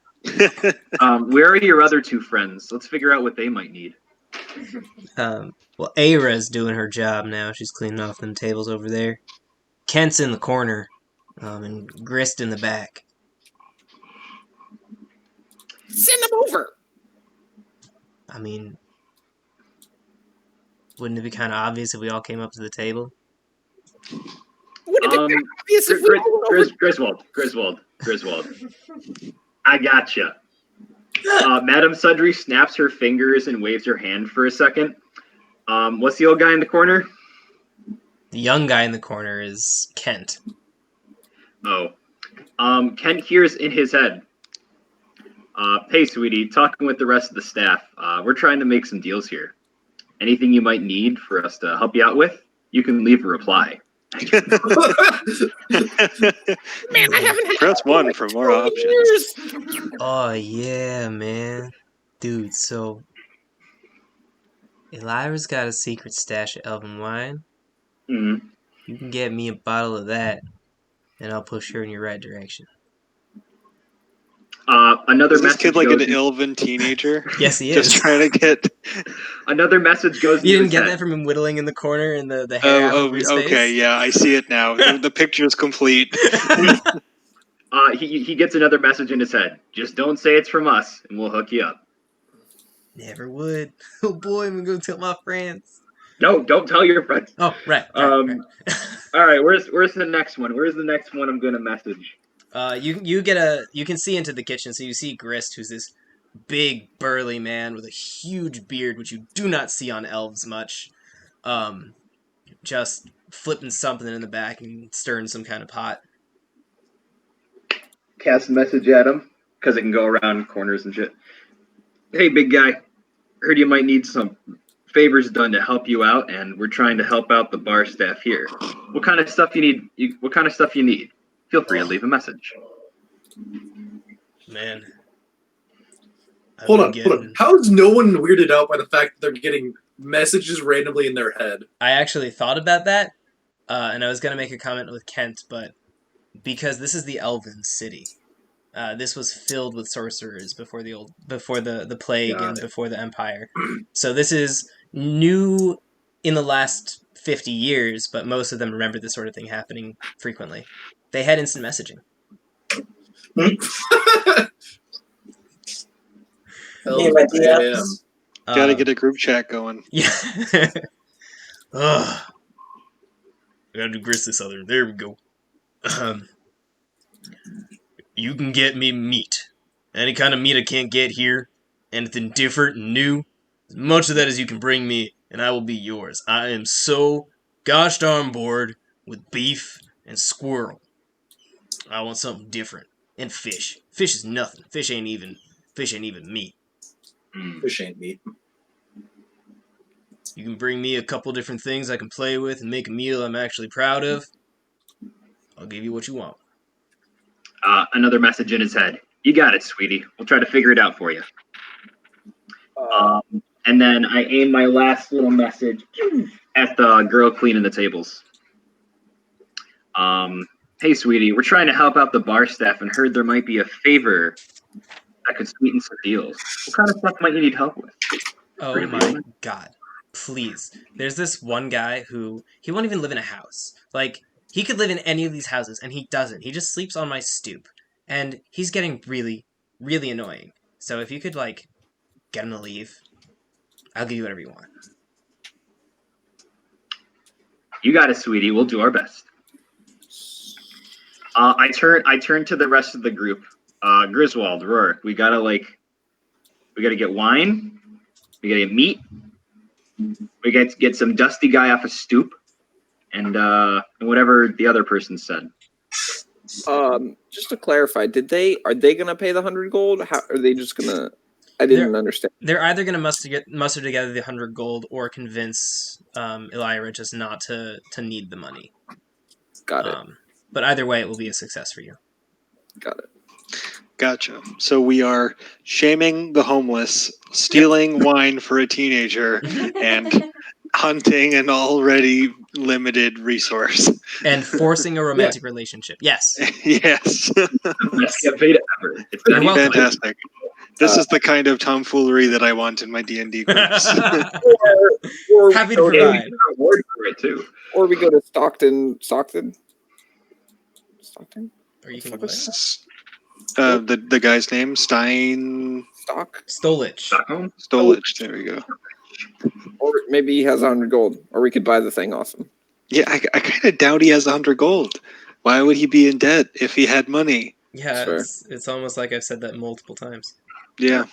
Where are your other two friends? Let's figure out what they might need. Well, Aira's doing her job now. She's cleaning off them tables over there. Kent's in the corner, and Grist in the back. Send them over. I mean, wouldn't it be kind of obvious if we all came up to the table? Wouldn't it be obvious if we all Griswold. I gotcha. Madame Sudry snaps her fingers and waves her hand for a second. What's the old guy in the corner? The young guy in the corner is Kent. Oh. Kent hears in his head. Hey, sweetie, talking with the rest of the staff. We're trying to make some deals here. Anything you might need for us to help you out with, you can leave a reply. Man, I haven't had Press 1 for more options. Oh, yeah, man. Dude, so Elira's got a secret stash of elven wine. Mm-hmm. You can get me a bottle of that, and I'll push her in your right direction. Another Is this message kid like goes an Elven teenager? Yes, he is. Just trying to get... Another message goes You into didn't his get head. that from him whittling in the corner and the hair out over his okay, face? yeah, I see it now. The picture is complete. He gets another message in his head. Just don't say it's from us, and we'll hook you up. Never would. Oh boy, I'm gonna tell my friends. No, don't tell your friends. Oh, right. All right. Where's the next one? Where's the next one I'm gonna message? You can see into the kitchen, so you see Grist, who's this big burly man with a huge beard, which you do not see on elves much. Just flipping something in the back and stirring some kind of pot. Cast a message at him because it can go around corners and shit. Hey, big guy. Heard you might need some favors done to help you out, and we're trying to help out the bar staff here. What kind of stuff you need? What kind of stuff you need? Feel free to leave a message. Man. Hold on. How is no one weirded out by the fact that they're getting messages randomly in their head? I actually thought about that, and I was going to make a comment with Kent, but because this is the Elven city, this was filled with sorcerers before the plague and before the Empire. So this is new in the last 50 years, but most of them remember this sort of thing happening frequently. They had instant messaging. Gotta get a group chat going. Yeah. Ugh. I gotta do Grist this other. There we go. You can get me meat. Any kind of meat I can't get here. Anything different and new. As much of that as you can bring me, and I will be yours. I am so gosh darn bored with beef and squirrel. I want something different. And fish. Fish is nothing. Fish ain't even meat. Fish ain't meat. You can bring me a couple different things I can play with and make a meal I'm actually proud of. I'll give you what you want. Another message in his head. You got it, sweetie. We'll try to figure it out for you. And then I aim my last little message at the girl cleaning the tables. Hey, sweetie, we're trying to help out the bar staff and heard there might be a favor that could sweeten some deals. What kind of stuff might you need help with? Oh my god. Please. There's this one guy who, he won't even live in a house. Like, he could live in any of these houses, and he doesn't. He just sleeps on my stoop. And he's getting really, really annoying. So if you could, like, get him to leave, I'll give you whatever you want. You got it, sweetie. We'll do our best. I turn to the rest of the group. Griswold, Rourke, we gotta get wine. We gotta get meat. We got to get some dusty guy off a stoop, and whatever the other person said. Just to clarify, are they gonna pay the 100 gold? How are they just gonna? I didn't understand. They're either gonna muster together the 100 gold or convince Elira just not to need the money. Got it. But either way, it will be a success for you. Got it. Gotcha. So we are shaming the homeless, stealing wine for a teenager, and hunting an already limited resource. And forcing a romantic relationship. Yes. Yes. Best campaign ever. It's You're welcome. Fantastic. This is the kind of tomfoolery that I want in my D&D groups. Or Happy to provide. Reward for it too. Or we go to Stockton. Or you can the guy's name? Stolich. Stockholm? Stolich. There we go. Or maybe he has 100 gold. Or we could buy the thing off him. Yeah, I kind of doubt he has 100 gold. Why would he be in debt if he had money? Yeah, Sure. it's almost like I've said that multiple times. Yeah,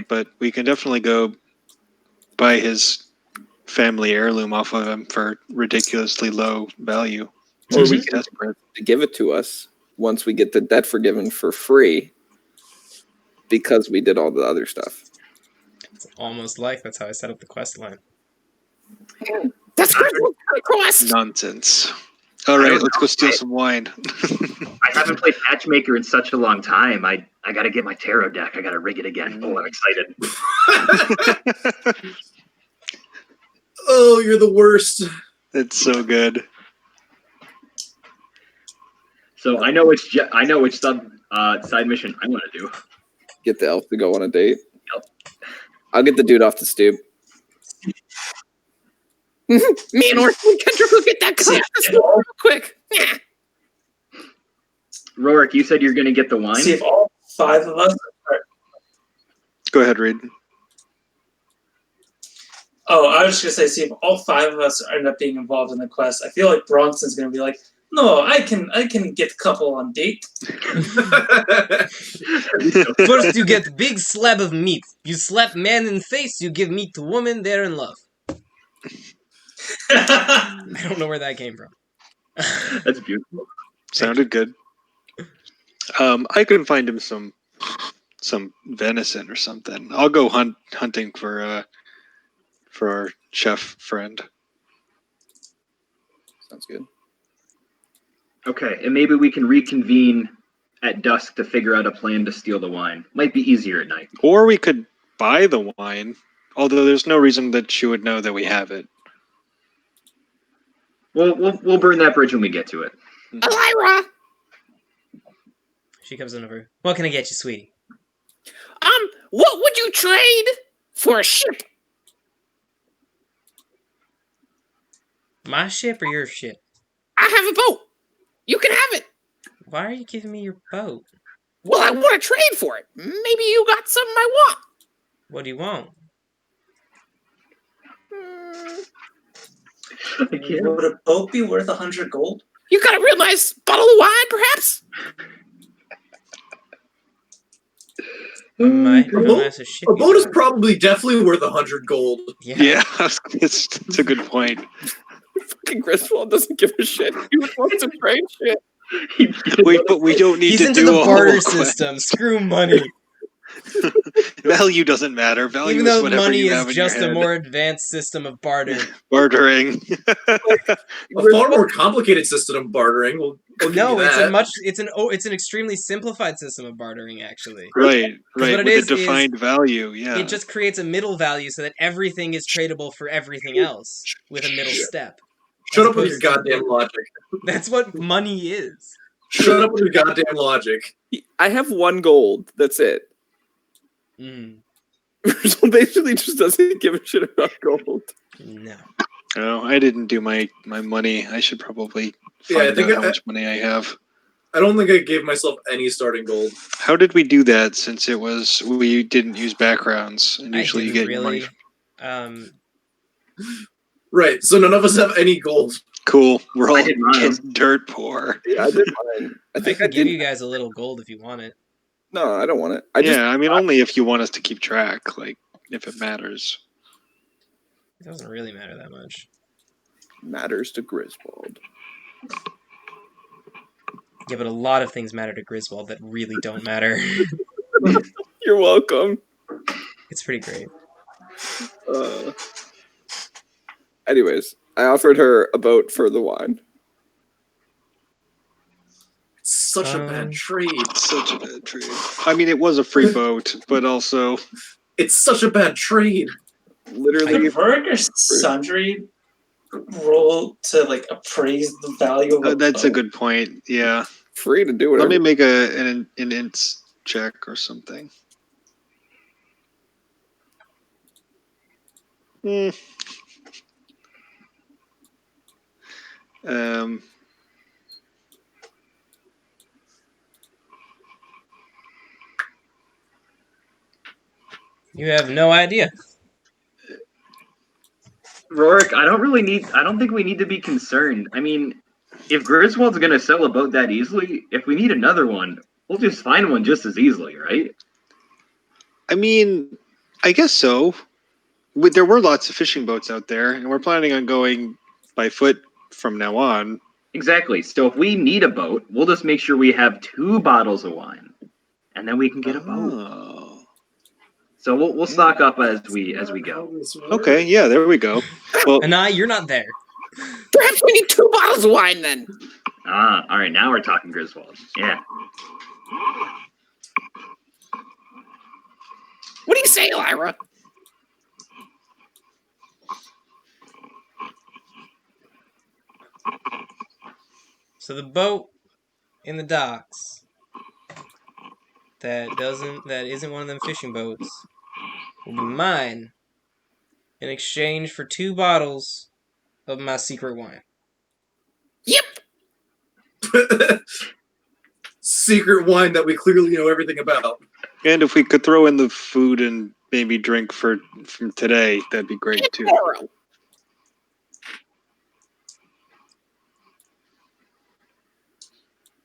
but we can definitely go buy his family heirloom off of him for ridiculously low value. Or we He's can desperate. give it to us once we get the debt forgiven for free because we did all the other stuff. It's almost like that's how I set up the quest line. That's request. Nonsense. All right, let's go steal some wine. I haven't played Matchmaker in such a long time. I got to get my tarot deck. I got to rig it again. Oh, I'm excited. Oh, you're the worst. It's so good. So I know which side mission I want to do. Get the elf to go on a date. Yep. I'll get the dude off the stoop. Me and Orson Kendrick will get that cut real quick. Yeah. Rourke, you said you're going to get the wine? See if all 5 of us are... Go ahead, Reed. Oh, I was just going to say, see if all 5 of us end up being involved in the quest. I feel like Bronson's going to be like, no, I can get a couple on date. First, you get big slab of meat. You slap man in face, you give meat to woman, they're in love. I don't know where that came from. That's beautiful. Sounded good. I can find him some venison or something. I'll go hunting for our chef friend. Sounds good. Okay, and maybe we can reconvene at dusk to figure out a plan to steal the wine. Might be easier at night. Or we could buy the wine, although there's no reason that she would know that we have it. We'll burn that bridge when we get to it. Elira. She comes in over. What can I get you, sweetie? What would you trade for a ship? My ship or your ship? I have a boat. You can have it. Why are you giving me your boat? Well, I want to trade for it. Maybe you got something I want. What do you want? Would a boat be worth 100 gold? You got a real nice bottle of wine, perhaps? I might realize a ship. A boat is probably definitely worth 100 gold. Yeah, it's a good point. Fucking Griswold doesn't give a shit. He wants to trade shit. Wait, but we don't need He's to into do the a barter whole quest. system. Screw money. Value doesn't matter. Value Even is though whatever money you is have in just your a head. more advanced system of barter. Bartering. A far more complicated system of bartering. We'll give No, you that. it's an extremely simplified system of bartering, actually. Right. what it With is a defined value. Yeah. It just creates a middle value so that everything is tradable for everything else with a middle step. Shut As up with your opposed to- goddamn logic. That's what money is. Shut up with your goddamn logic. I have 1 gold. That's it. Mm, So basically just doesn't give a shit about gold. no. Oh, I didn't do my money. I should probably Yeah, I find think out how much money I have. I don't think I gave myself any starting gold. How did we do that? Since we didn't use backgrounds, and I usually you didn't get your money. really. Right, so none of us have any gold. Cool. We're all I did mine. just dirt poor. Yeah, I did mine. I I think can I give did. you guys a little gold if you want it. No, I don't want it. I mean, only if you want us to keep track, like if it matters. It doesn't really matter that much. Matters to Griswold. Yeah, but a lot of things matter to Griswold that really don't matter. You're welcome. It's pretty great. Anyways, I offered her a boat for the wine. It's such a bad trade. Such a bad trade. I mean, it was a free boat, but also It's such a bad trade. Literally, Could Verk or Sundry roll to like appraise the value of that's a boat? good point. Yeah. free to do Let whatever. me make an int check or something. Um. You have no idea. Rorik, I don't think we need to be concerned. I mean, if Griswold's gonna sell a boat that easily, if we need another one, we'll just find one just as easily, right? I mean, I guess so. There were lots of fishing boats out there, and we're planning on going by foot from now on. Exactly. So if we need a boat, we'll just make sure we have 2 bottles of wine, and then we can get a boat. Oh. So we'll stock up as we go. Okay, yeah, there we go. Well, Anai, you're not there. Perhaps we need 2 bottles of wine then. Ah, all right. Now we're talking Griswold. Yeah. What do you say, Lyra? So the boat in the docks that isn't one of them fishing boats will be mine in exchange for 2 bottles of my secret wine. Yep. Secret wine that we clearly know everything about. and if we could throw in the food and maybe drink from today, that'd be great too. Tomorrow.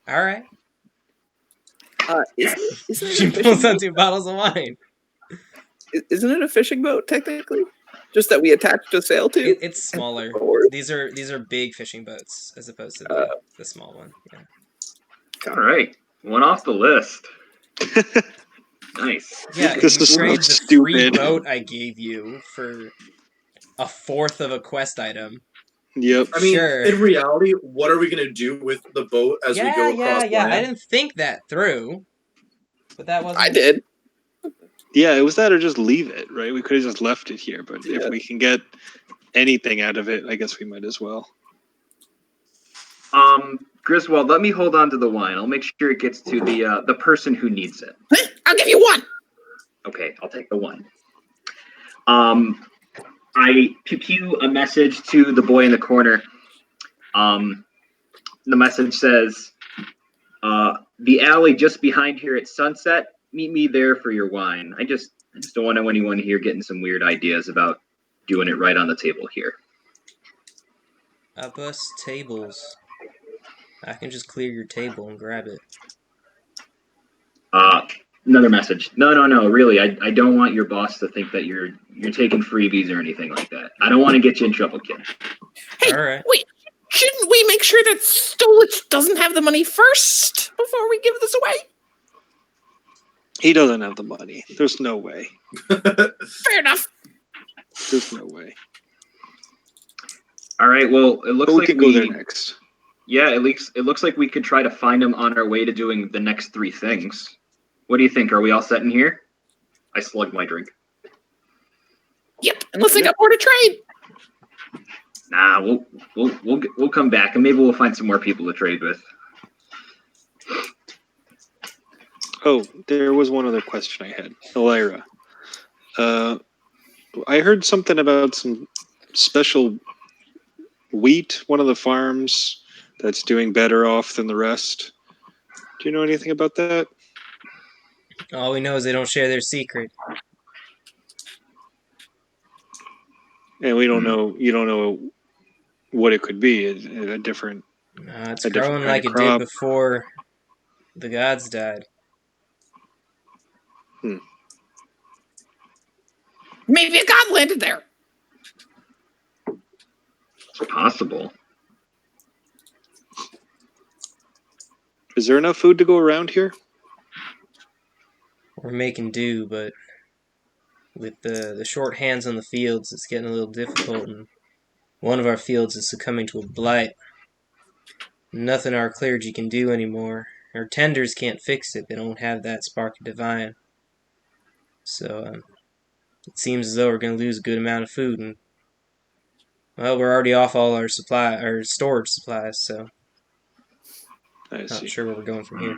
All right. Isn't She it a pulls fishing out 2 bottles of wine. Isn't it a fishing boat technically? Just that we attached a sail to. It's smaller. Forward? These are big fishing boats as opposed to the small one. Yeah. All right. One off the list. Nice. Yeah, This if is you so trade the free stupid. boat I gave you for a fourth of a quest item. Yep. I mean, Sure. in reality, what are we going to do with the boat as we go across yeah. land? I didn't think that through, but that wasn't. I did. Yeah, it was that or just leave it, right? We could have just left it here, but Yeah. if we can get anything out of it, I guess we might as well. Griswold, let me hold on to the wine. I'll make sure it gets to the person who needs it. I'll give you 1. Okay, I'll take the 1. I pew a message to the boy in the corner. The message says, "The alley just behind here at sunset. Meet me there for your wine. I just don't want anyone here getting some weird ideas about doing it right on the table here." I bust tables. I can just clear your table and grab it. Another message. No. Really, I don't want your boss to think that you're taking freebies or anything like that. I don't want to get you in trouble, kid. Hey, All right. wait. Shouldn't we make sure that Stolich doesn't have the money first before we give this away? He doesn't have the money. There's no way. Fair enough. There's no way. All right. Well, it looks But we like could go there next. Yeah, it looks like we could try to find him on our way to doing the next 3 things. What do you think? Are we all set in here? I slugged my drink. Yep. Unless I got more to trade. Nah, we'll come back and maybe we'll find some more people to trade with. Oh, there was one other question I had. Elira. I heard something about some special wheat, one of the farms that's doing better off than the rest. Do you know anything about that? All we know is they don't share their secret. And we don't know. You don't know what it could be. A different. It's A different growing kind like of it did crop. before the gods died. Maybe a god landed there. It's possible. Is there enough food to go around here? We're making do, but with the short hands on the fields, it's getting a little difficult, and one of our fields is succumbing to a blight. Nothing our clergy can do anymore. Our tenders can't fix it. They don't have that spark of divine. So it seems as though we're going to lose a good amount of food, and well, we're already off all our storage supplies, so I not see. sure where we're going from here.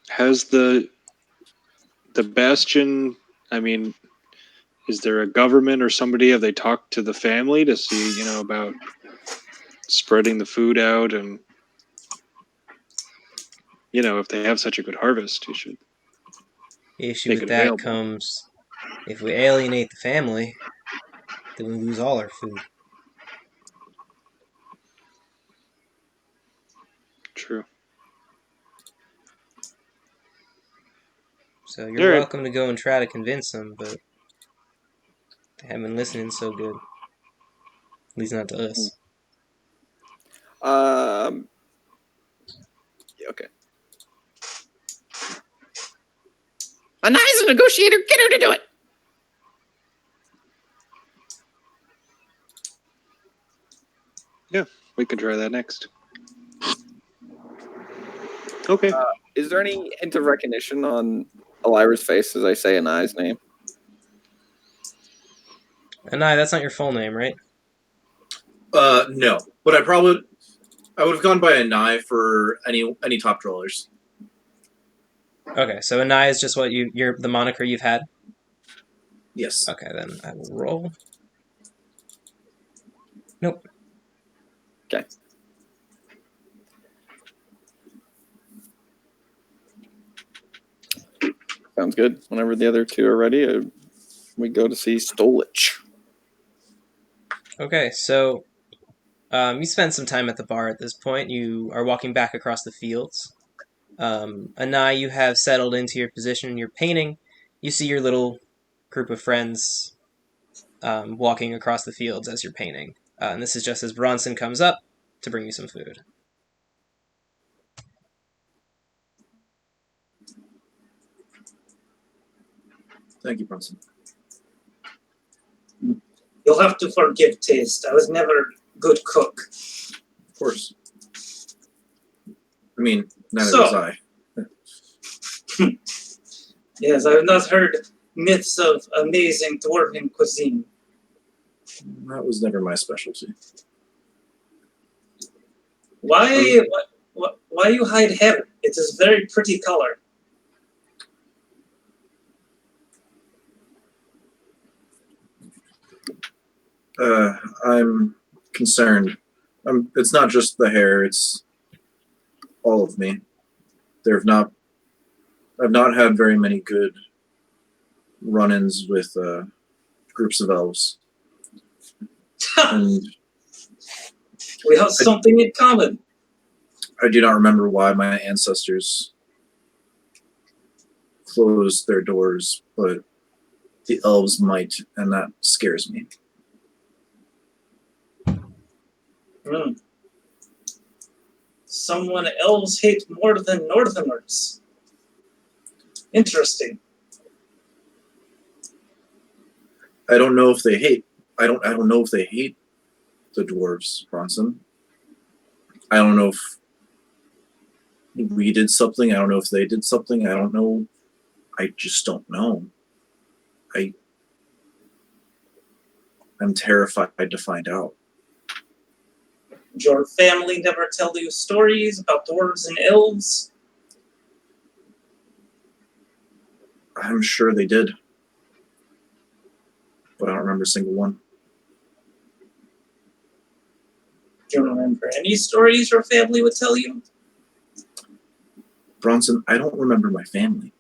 Has the bastion? I mean, is there a government or somebody? Have they talked to the family to see, about spreading the food out and, if they have such a good harvest, you should. The issue Make with it that available. comes if we alienate the family, then we lose all our food. True. So you're All right. welcome to go and try to convince them, but they haven't been listening so good. At least not to us. Yeah, okay. Anai's a negotiator. Get her to do it. Yeah, we could try that next. Okay. Is there any hint of recognition on Elira's face as I say Anai's name? Anai, that's not your full name, right? No, but I would have gone by a Nye for any top drawers. Okay, so Anai is just what you're the moniker you've had? Yes. Okay, then I will roll. Nope. Okay. Sounds good. Whenever the other two are ready, we go to see Stolich. Okay, so you spent some time at the bar at this point. You are walking back across the fields. Anai, you have settled into your position. You're painting. You see your little group of friends walking across the fields as you're painting. And this is just as Bronson comes up to bring you some food. Thank you, Bronson. You'll have to forgive taste. I was never a good cook. Of course. I mean, neither So- was I. Yes, I have not heard myths of amazing dwarven cuisine. That was never my specialty. Why you hide heaven? It is very pretty color. I'm concerned. It's not just the hair; it's all of me. I've not had very many good run-ins with groups of elves, and We have something in common. I do not remember why my ancestors closed their doors, but the elves might, and that scares me. Someone elves hate more than northerners. Interesting. I don't know if they hate. I don't know if they hate the dwarves, Bronson. I don't know if we did something. I don't know if they did something. I don't know. I just don't know. I'm terrified to find out. Did your family never tell you stories about dwarves and elves? I'm sure they did, but I don't remember a single one. Do you remember any stories your family would tell you? Bronson, I don't remember my family.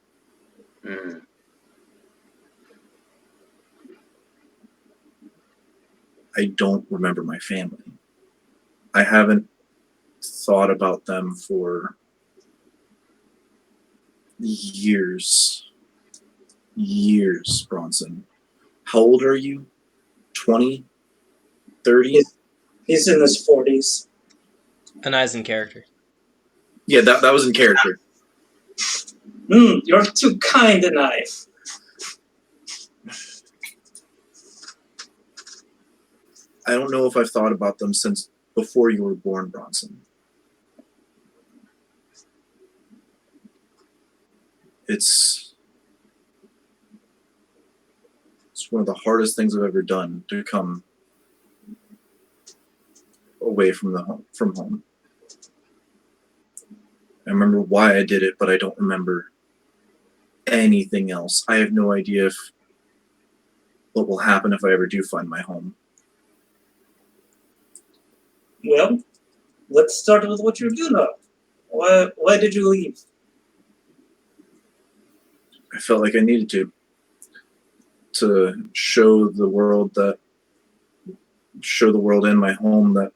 I don't remember my family. I haven't thought about them for years. Years, Bronson. How old are you? 20? 30? He's in his 40s. Anai's in character. Yeah, that was in character. You're too kind, Anai. I don't know if I've thought about them since before you were born, Bronson. It's one of the hardest things I've ever done to come away from home. I remember why I did it, but I don't remember anything else. I have no idea what will happen if I ever do find my home. Well, let's start with what you do know. Why did you leave? I felt like I needed to show the world and my home that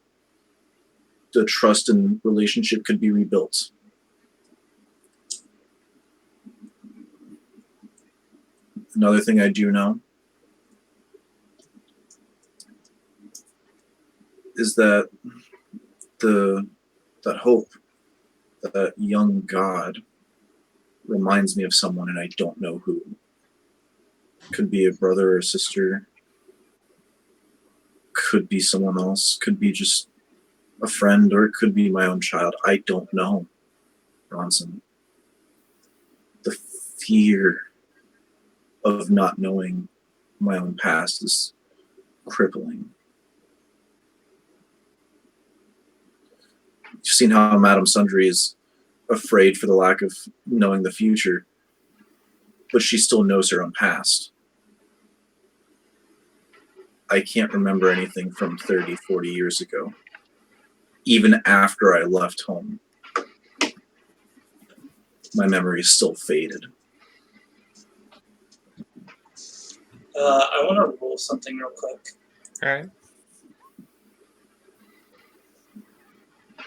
the trust and relationship could be rebuilt. Another thing I do know is that that hope, that young God reminds me of someone, and I don't know who. Could be a brother or a sister. Could be someone else. Could be just a friend, or it could be my own child. I don't know, Bronson. The fear of not knowing my own past is crippling. You've seen how Madame Sundry is afraid for the lack of knowing the future, but she still knows her own past. I can't remember anything from 30, 40 years ago, even after I left home. My memory is still faded. I want to roll something real quick. All right.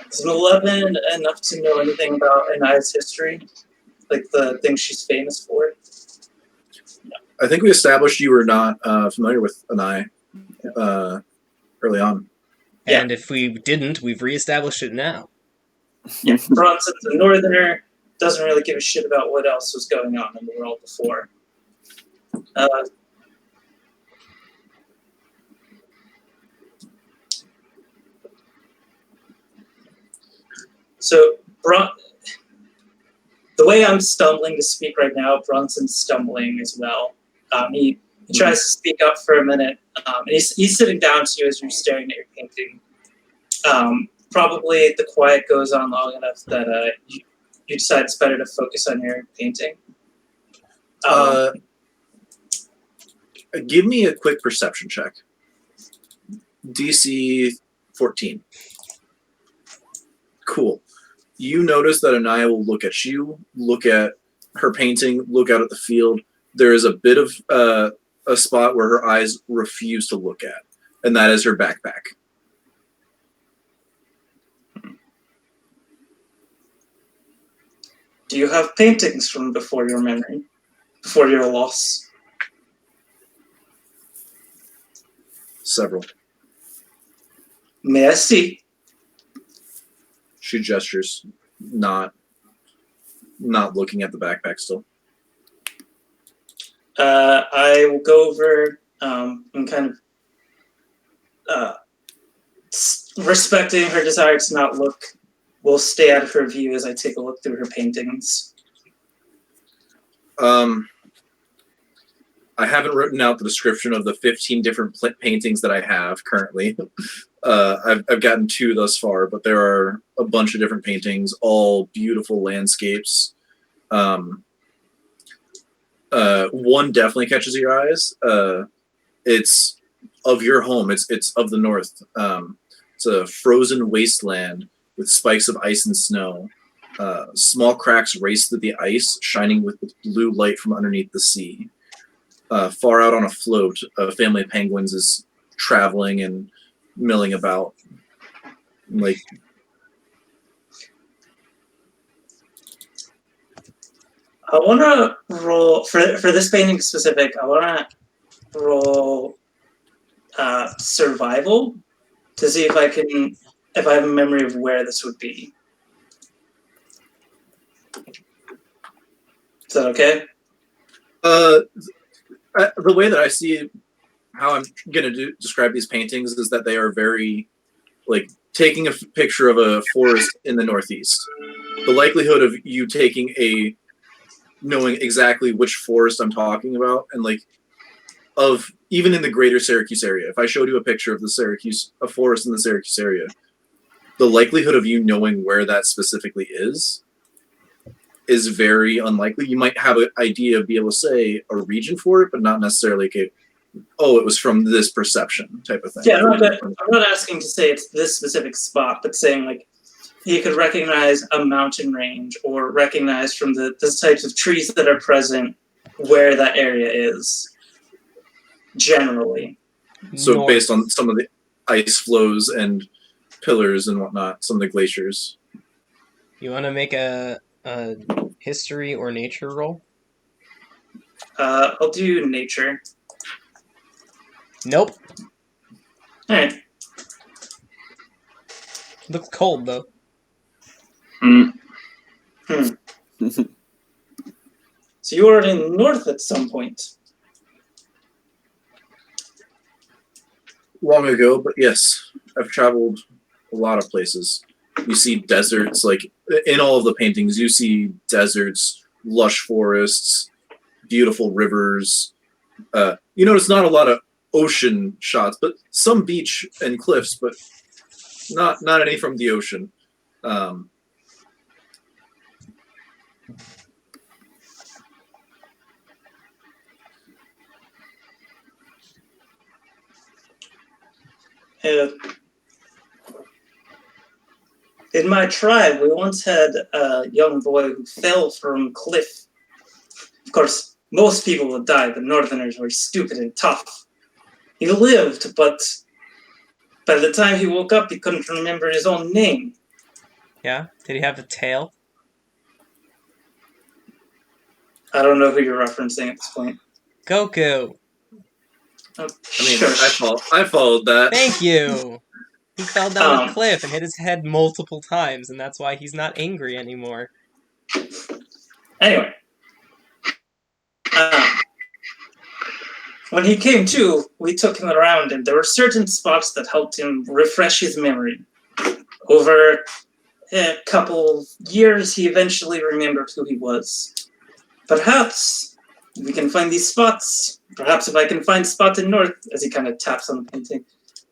Is an 11 enough to know anything about Anai's history? Like the things she's famous for? I think we established you were not familiar with Anai early on. Yeah. And if we didn't, we've reestablished it now. Yeah, Bronson's a northerner, doesn't really give a shit about what else was going on in the world before. So, the way I'm stumbling to speak right now, Bronson's stumbling as well. He tries to speak up for a minute, and he's sitting down to you as you're staring at your painting. Probably the quiet goes on long enough that you decide it's better to focus on your painting. Give me a quick perception check. DC 14. Cool. You notice that Anaya will look at you, look at her painting, look out at the field. There is a bit of a spot where her eyes refuse to look at, and that is her backpack. Do you have paintings from before your memory? Before your loss? Several. May I see? She gestures, not looking at the backpack still. I will go over and kind of respecting her desire to not look, will stay out of her view as I take a look through her paintings. I haven't written out the description of the 15 different paintings that I have currently. I've gotten 2 thus far, but there are a bunch of different paintings, all beautiful landscapes. One definitely catches your eyes. It's of your home. It's of the north. It's a frozen wasteland with spikes of ice and snow. Small cracks race through the ice, shining with blue light from underneath the sea. Far out on a float, a family of penguins is traveling and milling about. Like, I want to roll for this painting specific. I want to roll survival to see if I have a memory of where this would be. Is that okay? The way that I see how I'm going to describe these paintings is that they are very, like, taking a picture of a forest in the northeast. The likelihood of you knowing exactly which forest I'm talking about, and like, of even in the greater Syracuse area, if I showed you a picture of a forest in the Syracuse area, the likelihood of you knowing where that specifically is very unlikely. You might have an idea, be able to say a region for it, but not necessarily, okay, oh, it was from this perception type of thing. Yeah, I'm not asking to say it's this specific spot, but saying like you could recognize a mountain range or recognize from the types of trees that are present where that area is generally. So North. based on some of the ice flows and pillars and whatnot, some of the glaciers. You want to make a history or nature roll? I'll do nature. Nope. All right. Looks cold though. So you were in north at some point. Long ago, but yes, I've traveled a lot of places. You see deserts, like in all of the paintings, you see deserts, lush forests, beautiful rivers. You notice not a lot of ocean shots, but some beach and cliffs, but not any from the ocean. In my tribe, we once had a young boy who fell from a cliff. Of course, most people would die, but Northerners were stupid and tough. He lived, but by the time he woke up, he couldn't remember his own name. Yeah? Did he have a tail? I don't know who you're referencing at this point. Goku. Oh, I mean, I followed that. Thank you. He fell down a cliff and hit his head multiple times, and that's why he's not angry anymore. Anyway. When he came to, we took him around, and there were certain spots that helped him refresh his memory. Over a couple years, he eventually remembered who he was. Perhaps we can find these spots. Perhaps if I can find spot in north, as he kind of taps on the painting,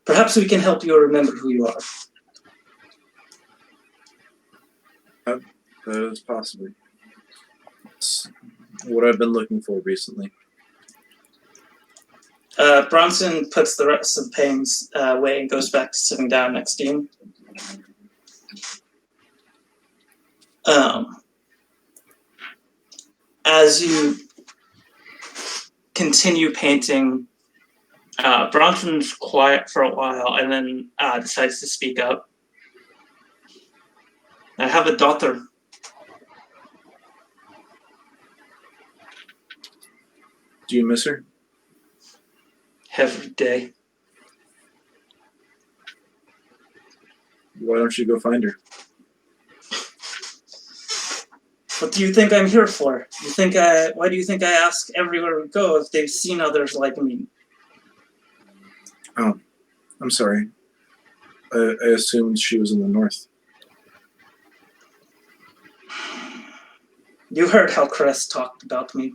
perhaps we can help you remember who you are. That is possibly. It's what I've been looking for recently. Bronson puts the rest of the paintings away and goes back to sitting down next to you. As you continue painting, Bronson's quiet for a while and then decides to speak up. I have a daughter. Do you miss her? Every day. Why don't you go find her? What do you think I'm here for? Why do you think I ask everywhere we go if they've seen others like me? Oh, I'm sorry. I assumed she was in the north. You heard how Crest talked about me.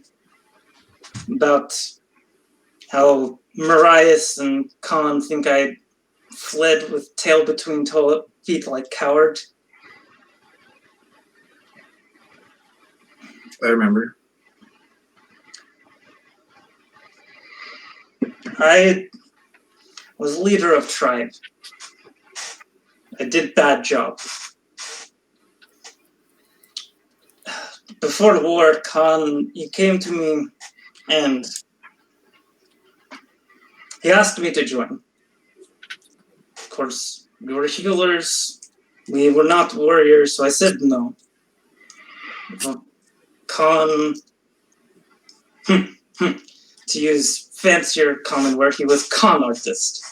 About how Marias and Khan think I fled with tail between feet like coward. I remember. I was leader of tribe. I did bad job. Before the war, Khan, he came to me and he asked me to join. Of course, we were healers. We were not warriors, so I said no. But Khan, to use fancier common word, he was con artist.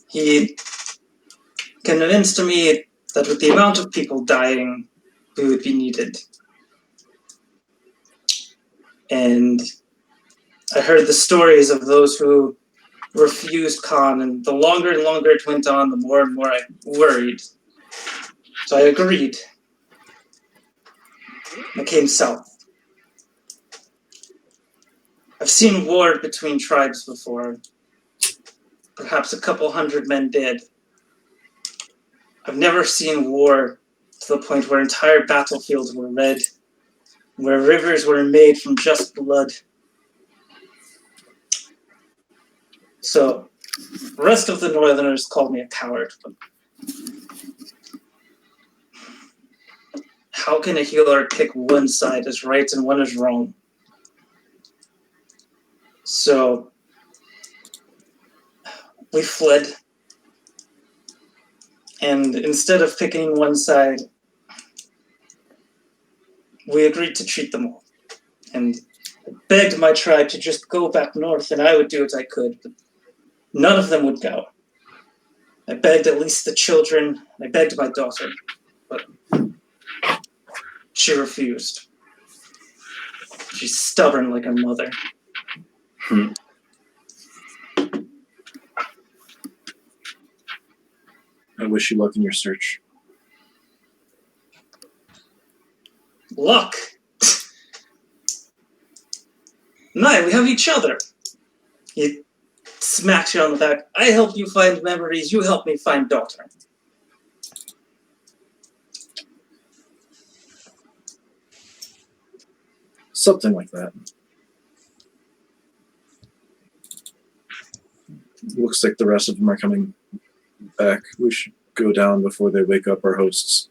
He convinced me that with the amount of people dying, we would be needed. And I heard the stories of those who refused Khan, and the longer and longer it went on, the more and more I worried. So I agreed. I came south. I've seen war between tribes before. Perhaps a couple hundred men dead. I've never seen war to the point where entire battlefields were red, where rivers were made from just blood. So, the rest of the Northerners called me a coward. But how can a healer pick one side as right and one as wrong? So, we fled. And instead of picking one side, we agreed to treat them all. And begged my tribe to just go back north and I would do what I could. But none of them would go. I begged at least the children. I begged my daughter. But she refused. She's stubborn like a mother. I wish you luck in your search. Luck! Nye, we have each other. He smacks you on the back. I help you find memories, you help me find daughter. Something like that. Looks like the rest of them are coming back. We should go down before they wake up our hosts.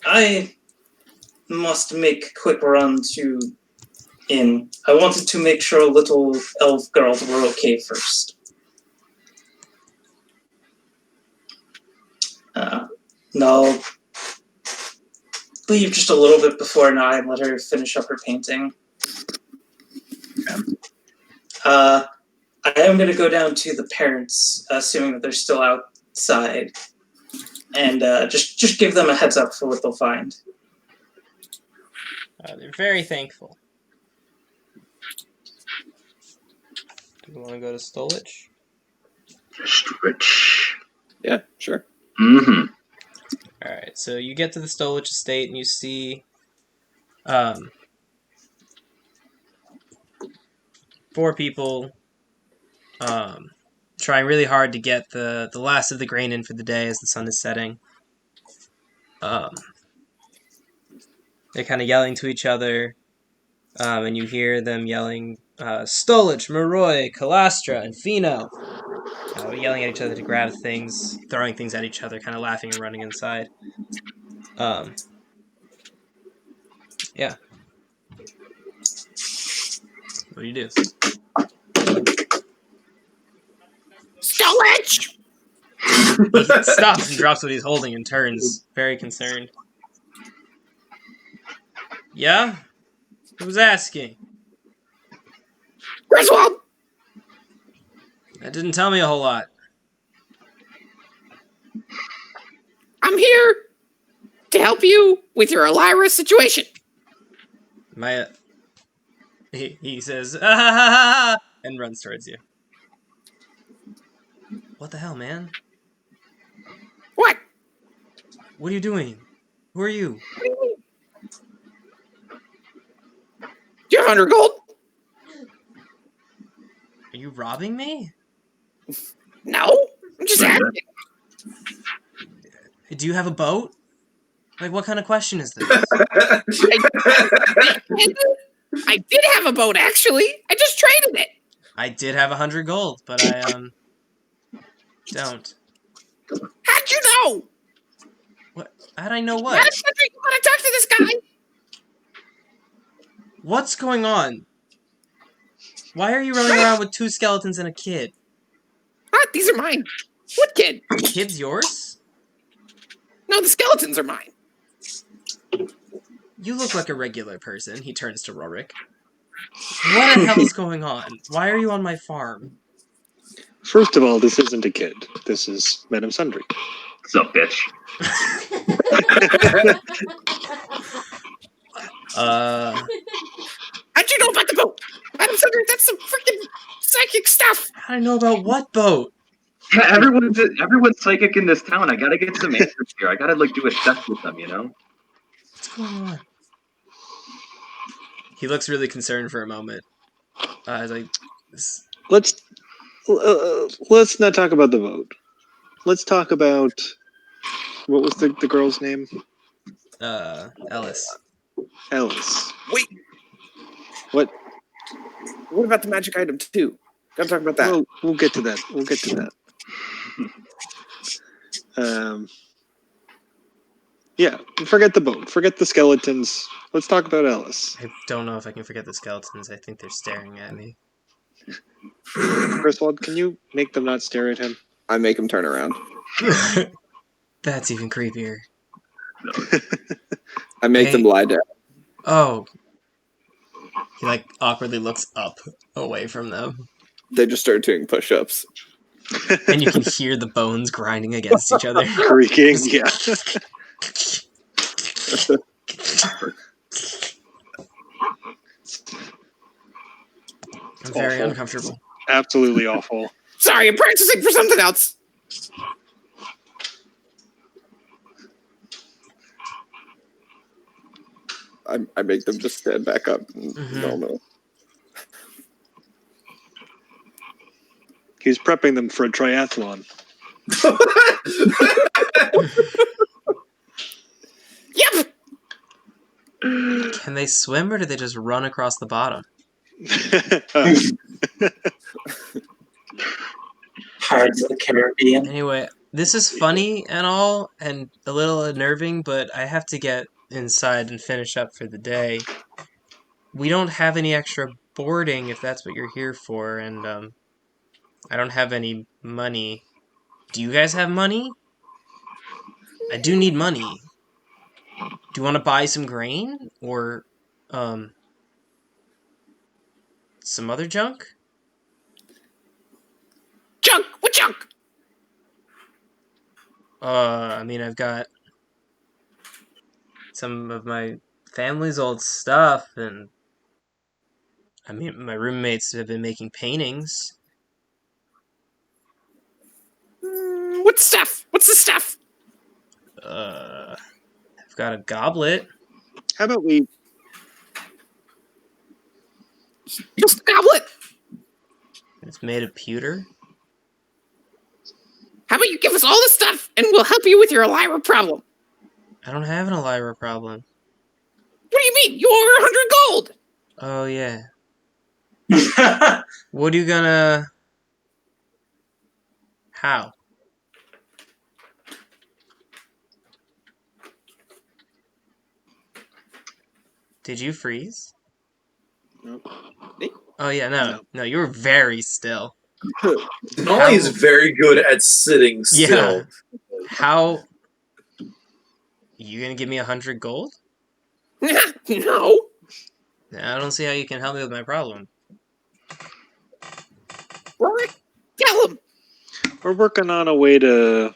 I must make a quick run to inn. I wanted to make sure little elf girls were okay first. No. Leave just a little bit before 9, let her finish up her painting. I am going to go down to the parents, assuming that they're still outside, and just give them a heads up for what they'll find. They're very thankful. Do you want to go to Stolich? Stretch. Yeah, sure. Mm-hmm. Alright, so you get to the Stolich estate and you see 4 people trying really hard to get the last of the grain in for the day as the sun is setting. They're kind of yelling to each other, and you hear them yelling, Stolich, Moroi, Calastra, and Fino. Yelling at each other to grab things, throwing things at each other, kind of laughing and running inside. Yeah. What do you do? Stolich! He stops and drops what he's holding and turns, very concerned. Yeah? Who's asking? Griswold! That didn't tell me a whole lot. I'm here to help you with your Elira situation. He says, ah, ha, ha, ha, and runs towards you. What the hell, man? What? What are you doing? Who are you? Do you have 100 gold? Are you robbing me? No, I'm just asking. Do you have a boat? Like, what kind of question is this? I did have a boat, actually. I just traded it. I did have 100 gold, but I, don't. How'd you know? What? How'd I know How what? did you want to talk to this guy? What's going on? Why are you running around with 2 skeletons and a kid? Ah, these are mine. What kid? The kid's yours? No, the skeletons are mine. You look like a regular person. He turns to Rorik. What the hell is going on? Why are you on my farm? First of all, this isn't a kid. This is Madame Sundry. What's up, bitch? How'd you know about the boat? Madam Sundry, that's some freaking psychic stuff. How do I know about what boat? Yeah, everyone's psychic in this town. I gotta get some answers here. I gotta do a test with them, you know? What's going on? He looks really concerned for a moment. I was like, Let's not talk about the vote. Let's talk about what was the girl's name? Ellis. Alice. Wait. What? What about the magic item too? Gotta talk about that. We'll get to that. Yeah, forget the boat. Forget the skeletons. Let's talk about Alice. I don't know if I can forget the skeletons. I think they're staring at me. Griswold, can you make them not stare at him? I make him turn around. That's even creepier. I make them lie down. Oh. He, like, awkwardly looks up, away from them. They just start doing push-ups. And you can hear the bones grinding against each other. Creaking, yeah. I'm very awful. uncomfortable. Absolutely awful. Sorry, I'm practicing for something else. I make them just stand back up normal. He's prepping them for a triathlon. Yep. Can they swim or do they just run across the bottom? Pirates of the Caribbean. Anyway, this is funny and all, and a little unnerving, but I have to get inside and finish up for the day. We don't have any extra boarding, if that's what you're here for, and I don't have any money. Do you guys have money? I do need money. Do you want to buy some grain? Or, some other junk? Junk. What junk? I mean, I've got some of my family's old stuff, and I mean, my roommates have been making paintings. What stuff? What's the stuff? I've got a goblet. How about we... Just a goblet. It's made of pewter. How about you give us all the stuff and we'll help you with your Elira problem? I don't have an Elira problem. What do you mean? You owe her 100 gold. Oh, yeah. What are you gonna... How? Did you freeze? Nope. Oh, yeah, no, you were very still. Nolly is very good at sitting still. Yeah. How... You gonna give me 100 gold? No. I don't see how you can help me with my problem. Rorik, tell him. We're working on a way to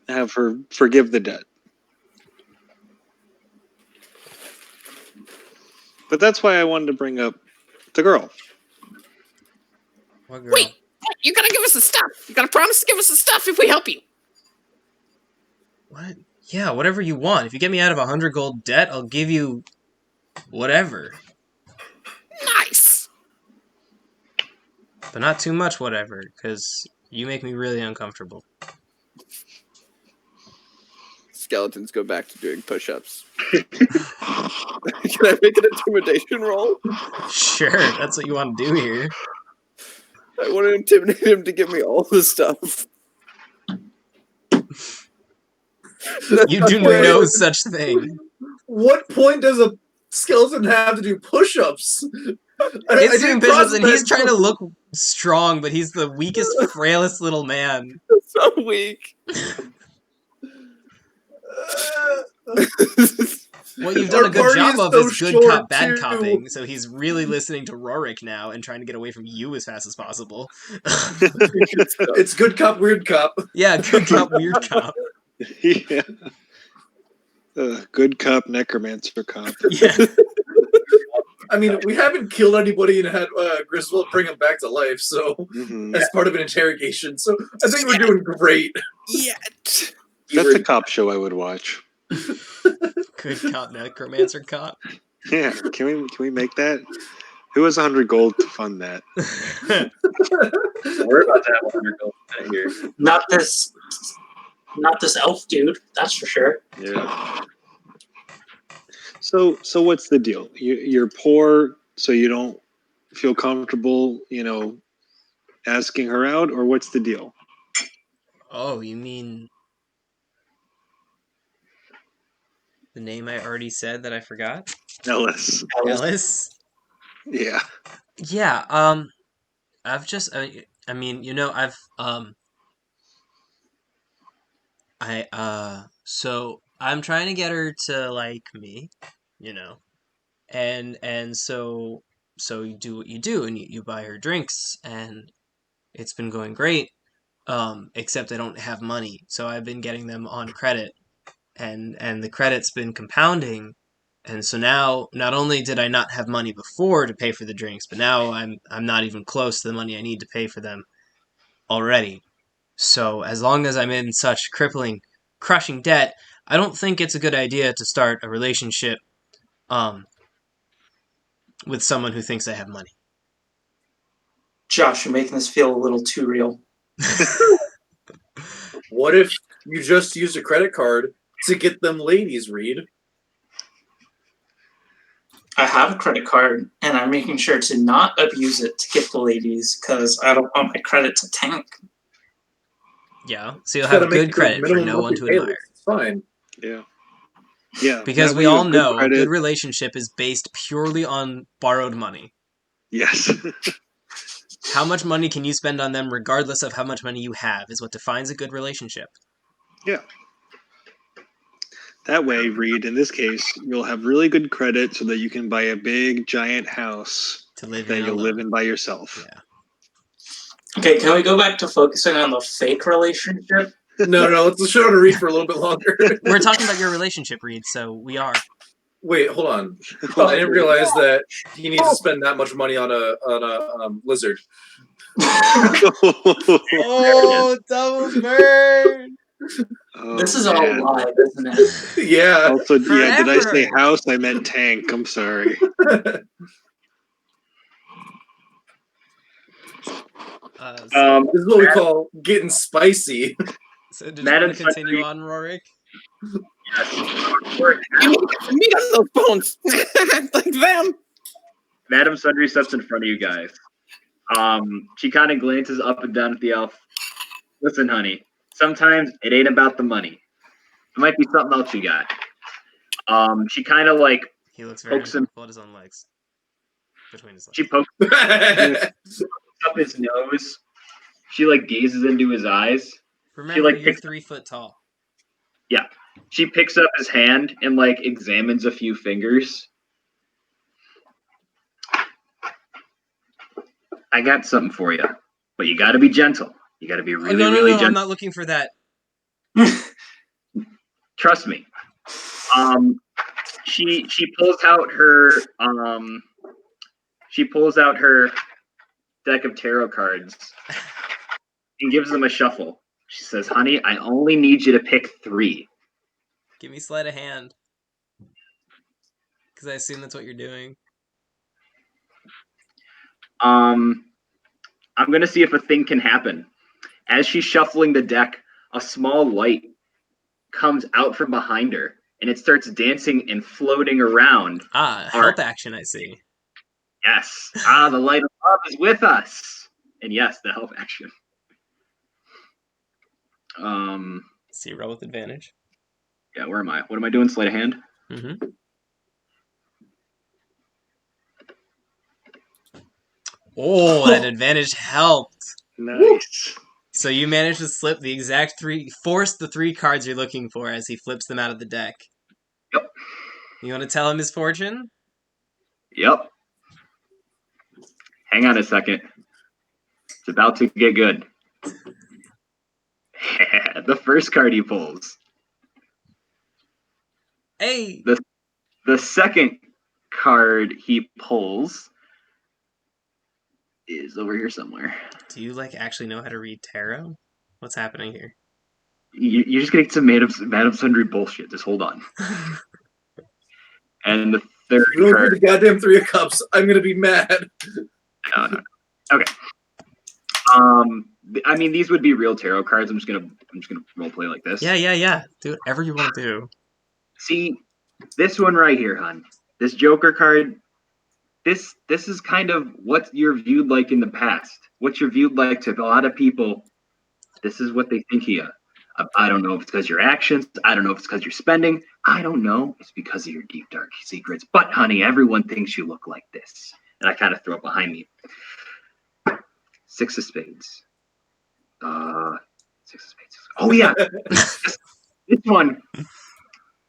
have her forgive the debt. But that's why I wanted to bring up the girl. What girl? Wait, you gotta give us the stuff. You gotta promise to give us the stuff if we help you. What? Yeah, whatever you want. If you get me out of 100 gold debt, I'll give you whatever. Nice. but not too much, whatever, because you make me really uncomfortable. Skeletons go back to doing push-ups. Can I make an intimidation roll? Sure, that's what you want to do here. I want to intimidate him to give me all the stuff. You do Wait. no such thing. What point does a skeleton have to do push-ups? It's doing push-ups, and he's CrossFit. trying to look strong, but he's the weakest, frailest little man. So weak. What you've done Our a good party job is of so is good short, cop, bad too. copping, so he's really listening to Rorik now and trying to get away from you as fast as possible. It's good cop, weird cop. Yeah, good cop, weird cop. Yeah. Good cop, necromancer cop. Yeah. I mean, we haven't killed anybody and had Griswold bring him back to life, so Mhm. as part of an interrogation. So I think we're doing great. Yet. That's a cop show I would watch. Good cop, necromancer cop. Yeah, can we make that? Who has 100 gold to fund that? We're about to have 100 gold here. Not this elf dude, that's for sure. Yeah. So what's the deal? You're poor, so you don't feel comfortable, asking her out, or what's the deal? Oh, you mean the name I already said that I forgot? Ellis. Ellis? Yeah. Yeah, I've just, I mean, so I'm trying to get her to like me, and so you do what you do, and you buy her drinks, and it's been going great, except I don't have money, so I've been getting them on credit, and the credit's been compounding, and so now not only did I not have money before to pay for the drinks, but now I'm not even close to the money I need to pay for them already. So as long as I'm in such crippling, crushing debt, I don't think it's a good idea to start a relationship um, with someone who thinks I have money. Josh, you're making this feel a little too real. What if you just use a credit card to get them ladies, Reed? I have a credit card, and I'm making sure to not abuse it to get the ladies because I don't want my credit to tank. Yeah, so you'll Just gotta have make good the credit for minimum no one monthly to pay admire. list. It's fine. Yeah. Yeah. Because that we way you all have good know a credit. good relationship is based purely on borrowed money. Yes. How much money can you spend on them regardless of how much money you have is what defines a good relationship. Yeah. That way, Reed, in this case, you'll have really good credit so that you can buy a big, giant house To live that in you'll alone. live in by yourself. Yeah. Okay, can we go back to focusing on the fake relationship? No, let's show to Reed for a little bit longer. We're talking about your relationship, Reed, so we are. Wait, hold on. I didn't realize that he needs to spend that much money on a lizard. Oh, double burn! Oh, This is all man. live, isn't it? Yeah. Also, yeah, did I say Forever. house? I meant tank. I'm sorry. So This is what we call getting spicy. did you Madam want to continue Sundry- on, Rorik? You need to get some meat on those bones. Like them. Madam Sundry steps in front of you guys. She kind of glances up and down at the elf. Listen, honey, sometimes it ain't about the money. It might be something else you got. She kind of like He looks very Pokes him. uncomfortable at his own legs. Between his legs. she pokes up his nose. She like gazes into his eyes. Remember, like, you're picks- 3 foot tall. She picks up his hand and like examines a few fingers. I got something for you, but you got to be gentle. You got to be really, no, really I'm gentle. not looking for that. Trust me. She pulls out her deck of tarot cards and gives them a shuffle. She says, "Honey, I only need you to pick 3." Give me sleight of hand. Because I assume that's what you're doing. I'm I'm going to see if a thing can happen. As she's shuffling the deck, a small light comes out from behind her, and it starts dancing and floating around. Help action, I see. Yes. The light of love is with us. And yes, the help action. See, roll with advantage. Yeah, where am I? What am I doing? Sleight of hand? Mm-hmm. Oh, that advantage helped. Nice. So you managed to slip the exact force the 3 cards you're looking for as he flips them out of the deck. Yep. You want to tell him his fortune? Yep. Hang on a second. It's about to get good. The first card he pulls. Hey! The second card he pulls is over here somewhere. Do you actually know how to read tarot? What's happening here? You're just getting some Madame Sundry bullshit. Just hold on. And the third Roll for card. the goddamn 3 of Cups. I'm gonna be mad. No. Okay. I mean, these would be real tarot cards. I'm just gonna role play like this. Yeah. Do whatever you want to do. See, this one right here, hon. This Joker card. This is kind of what you're viewed like in the past. What you're viewed like to a lot of people. This is what they think of you. I don't know if it's because your actions. I don't know if it's because you're spending. I don't know. It's because of your deep, dark secrets. But, honey, everyone thinks you look like this. And I kind of throw it behind me. 6 of Spades. 6 of Spades. Oh, yeah. This one.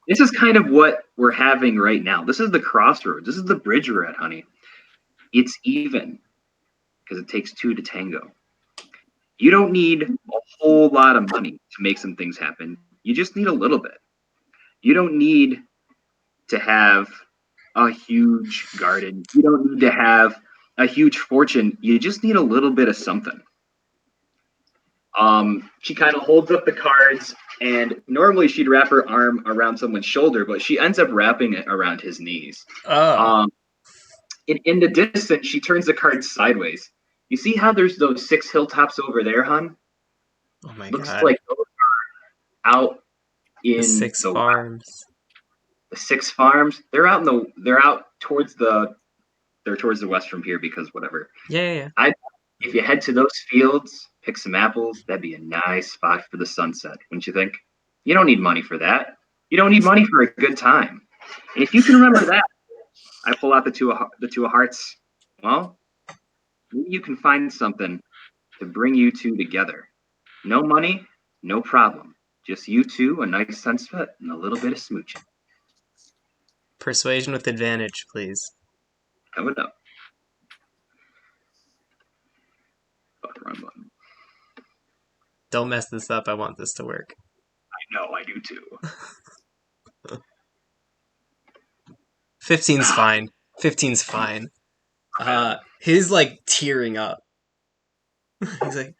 This is kind of what we're having right now. This is the crossroads. This is the bridge we're at, honey. It's even. Because it takes 2 to tango. You don't need a whole lot of money to make some things happen. You just need a little bit. You don't need to have a huge garden. You don't need to have a huge fortune. You just need a little bit of something. She kind of holds up the cards, and normally she'd wrap her arm around someone's shoulder, but she ends up wrapping it around his knees. Oh. In the distance, she turns the cards sideways. You see how there's those 6 hilltops over there, hon? Oh my Looks god. like those are out in the 6 farms. The 6 farms. They're out towards the west from here because whatever. Yeah. If you head to those fields, pick some apples, that'd be a nice spot for the sunset, wouldn't you think? You don't need money for that. You don't need money for a good time. And if you can remember that, I pull out the two of hearts. Well, maybe you can find something to bring you two together. No money, no problem. Just you two, a nice sunset, and a little bit of smooching. Persuasion with advantage, please. Coming up. Fuck, wrong button. Don't mess this up. I want this to work. I know, I do too. 15's fine. 15's fine. He's tearing up. He's like,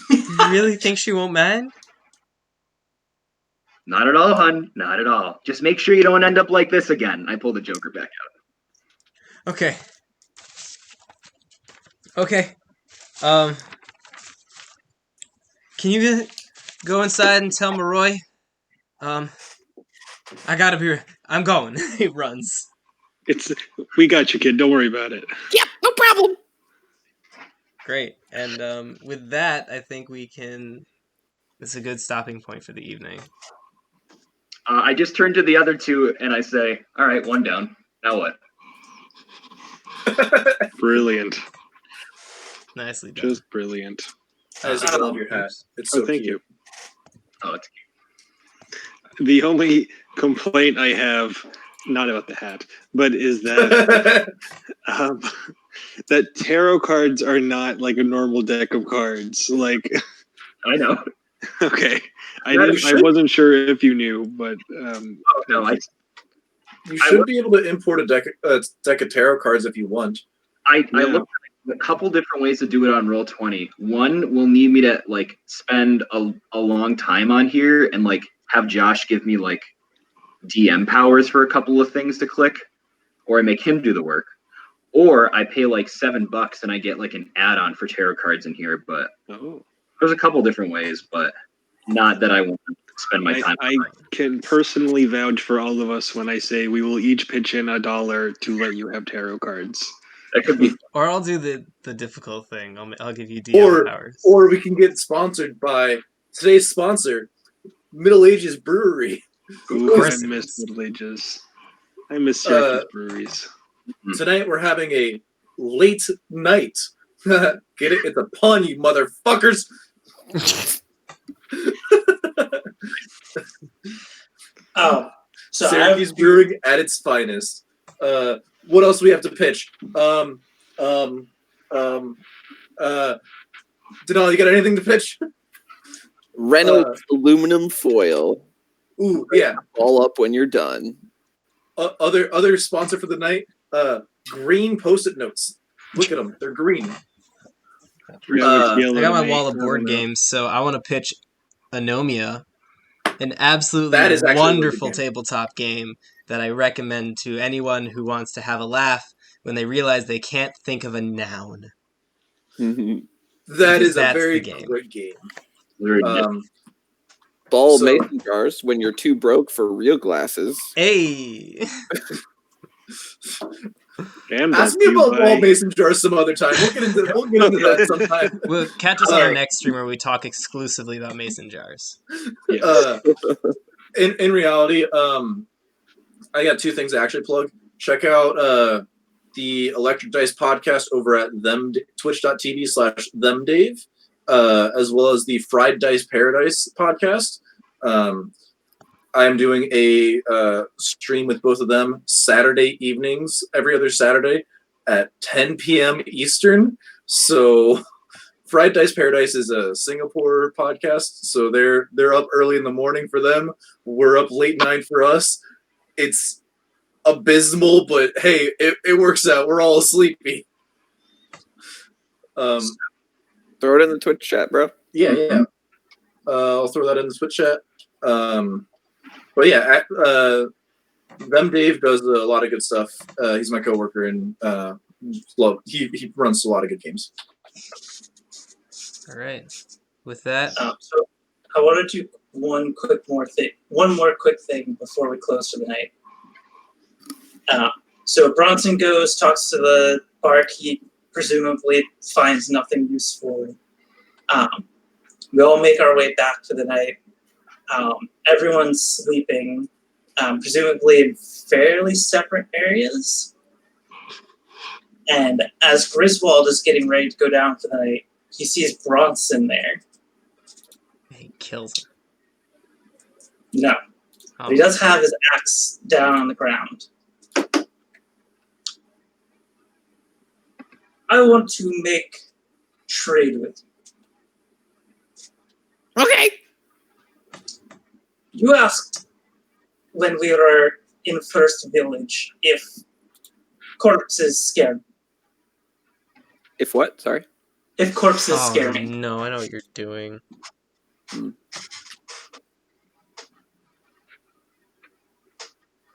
you really think she won't mind? Not at all, hun. Not at all. Just make sure you don't end up like this again. I pull the Joker back out. Okay. Can you go inside and tell Maroy? I gotta be. I'm going. He runs. We got you, kid. Don't worry about it. Yep, no problem. Great. And with that, I think we can. It's a good stopping point for the evening. I just turn to the other two and I say, "All right, one down. Now what?" Brilliant. Nicely done. Just brilliant. Isaac, I love your hat. It's so thank cute. Oh, it's cute. The only complaint I have, not about the hat, but is that that tarot cards are not like a normal deck of cards. Like, I know. Okay, I wasn't sure if you knew, but no, you should be able to import a deck of tarot cards if you want. I looked at a couple different ways to do it on Roll20. One will need me to spend a long time on here and have Josh give me DM powers for a couple of things to click, or I make him do the work. or I pay like $7 and I get like an add-on for tarot cards in here. But there's a couple different ways, but not that I want to spend my time. I can personally vouch for all of us when I say we will each pitch in $1 to let you have tarot cards. That could be. Or I'll do the difficult thing. I'll give you DM powers. Or we can get sponsored by today's sponsor, Middle Ages Brewery. Ooh, I miss Middle Ages. I miss Syracuse breweries. Tonight we're having a late night. Get it? It's a pun, you motherfuckers. So Syracuse Brewing at its finest. What else do we have to pitch? Denali, you got anything to pitch? Reynolds aluminum foil. Ooh, yeah. All up when you're done. Other sponsor for the night. Green Post-it notes. Look at them; they're green. I got my wall of board games, so I want to pitch Anomia, an absolutely wonderful tabletop game that I recommend to anyone who wants to have a laugh when they realize they can't think of a noun. That is a very good game. Ball mason jars when you're too broke for real glasses. Hey! Ask me about ball mason jars some other time. We'll get into that sometime. Well, catch us on our next stream where we talk exclusively about mason jars. Yes. In reality, I got two things to actually plug. Check out the Electric Dice podcast over at twitch.tv/themdave, as well as the Fried Dice Paradise podcast. I'm doing a stream with both of them Saturday evenings, every other Saturday at 10 p.m. Eastern. So Fried Dice Paradise is a Singapore podcast, so they're up early in the morning for them. We're up late night for us. It's abysmal, but hey, it works out. We're all sleepy. Throw it in the Twitch chat, bro. Yeah. I'll throw that in the Twitch chat. But yeah, Them Dave does a lot of good stuff. He's my coworker, and he runs a lot of good games. All right. With that, so I want to do one more quick thing before we close for the night. So Bronson talks to the barkeep, presumably finds nothing useful. We all make our way back for the night. Everyone's sleeping, presumably in fairly separate areas. And as Griswold is getting ready to go down for the night, he sees Bronson there. He kills him. No. But he does have his axe down on the ground. I want to make trade with you. Okay. You asked when we were in First Village if corpses scare me. If what? Sorry? If corpses scare me. No, I know what you're doing.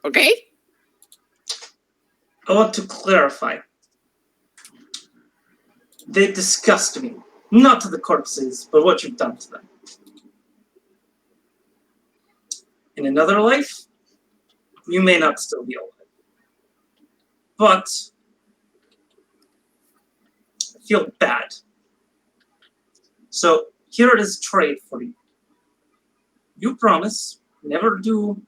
Okay. I want to clarify. They disgust me. Not the corpses, but what you've done to them. In another life, you may not still be alive. But I feel bad. So here is trade for you. You promise never do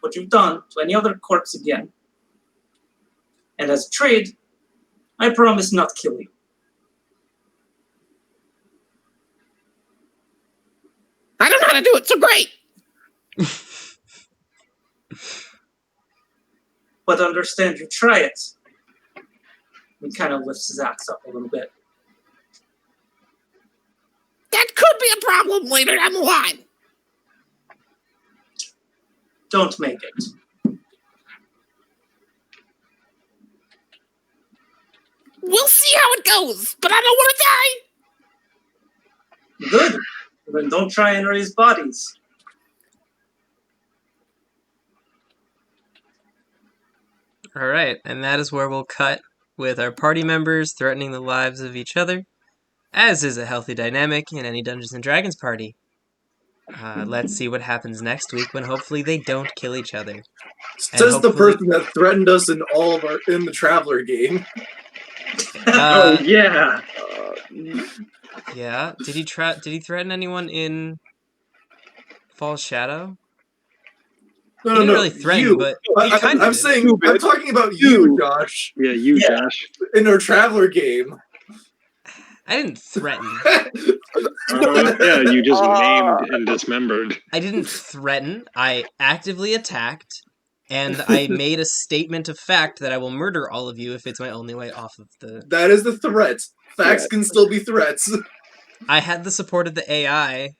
what you've done to any other corpse again. And as trade, I promise not kill you. I don't know how to do it, so great. But understand you try it. He kind of lifts his axe up a little bit. That could be a problem later down the line. Don't make it. We'll see how it goes, but I don't want to die. Good. Then don't try and raise bodies. All right, and that is where we'll cut with our party members threatening the lives of each other, as is a healthy dynamic in any Dungeons and Dragons party. Let's see what happens next week when hopefully they don't kill each other. Says the hopefully- person that threatened us in all of our in the Traveler game. Oh yeah. Yeah. Did he threaten anyone in False Shadow? No, He didn't really threaten, you. but he kind of I'm did. saying, I'm talking about you, Josh, Yeah, you, Yeah. Josh. in our Traveler game. I didn't threaten. Yeah, you just maimed and dismembered. I didn't threaten. I actively attacked, and I made a statement of fact that I will murder all of you if it's my only way off of the... That is the threat. Facts Yeah. can still be threats. I had the support of the AI.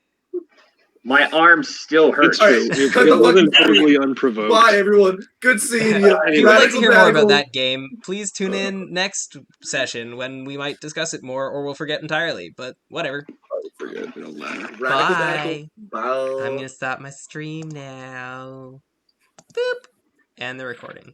My arm still hurts. It's true. Cut It the wasn't fucking- totally unprovoked. Bye, everyone. Good seeing you. If you would like to hear more about Radical. that game, please tune in next session when we might discuss it more, or we'll forget entirely, but whatever. Forget it'll matter. Bye. Bye. I'm gonna stop my stream now. Boop. And the recording.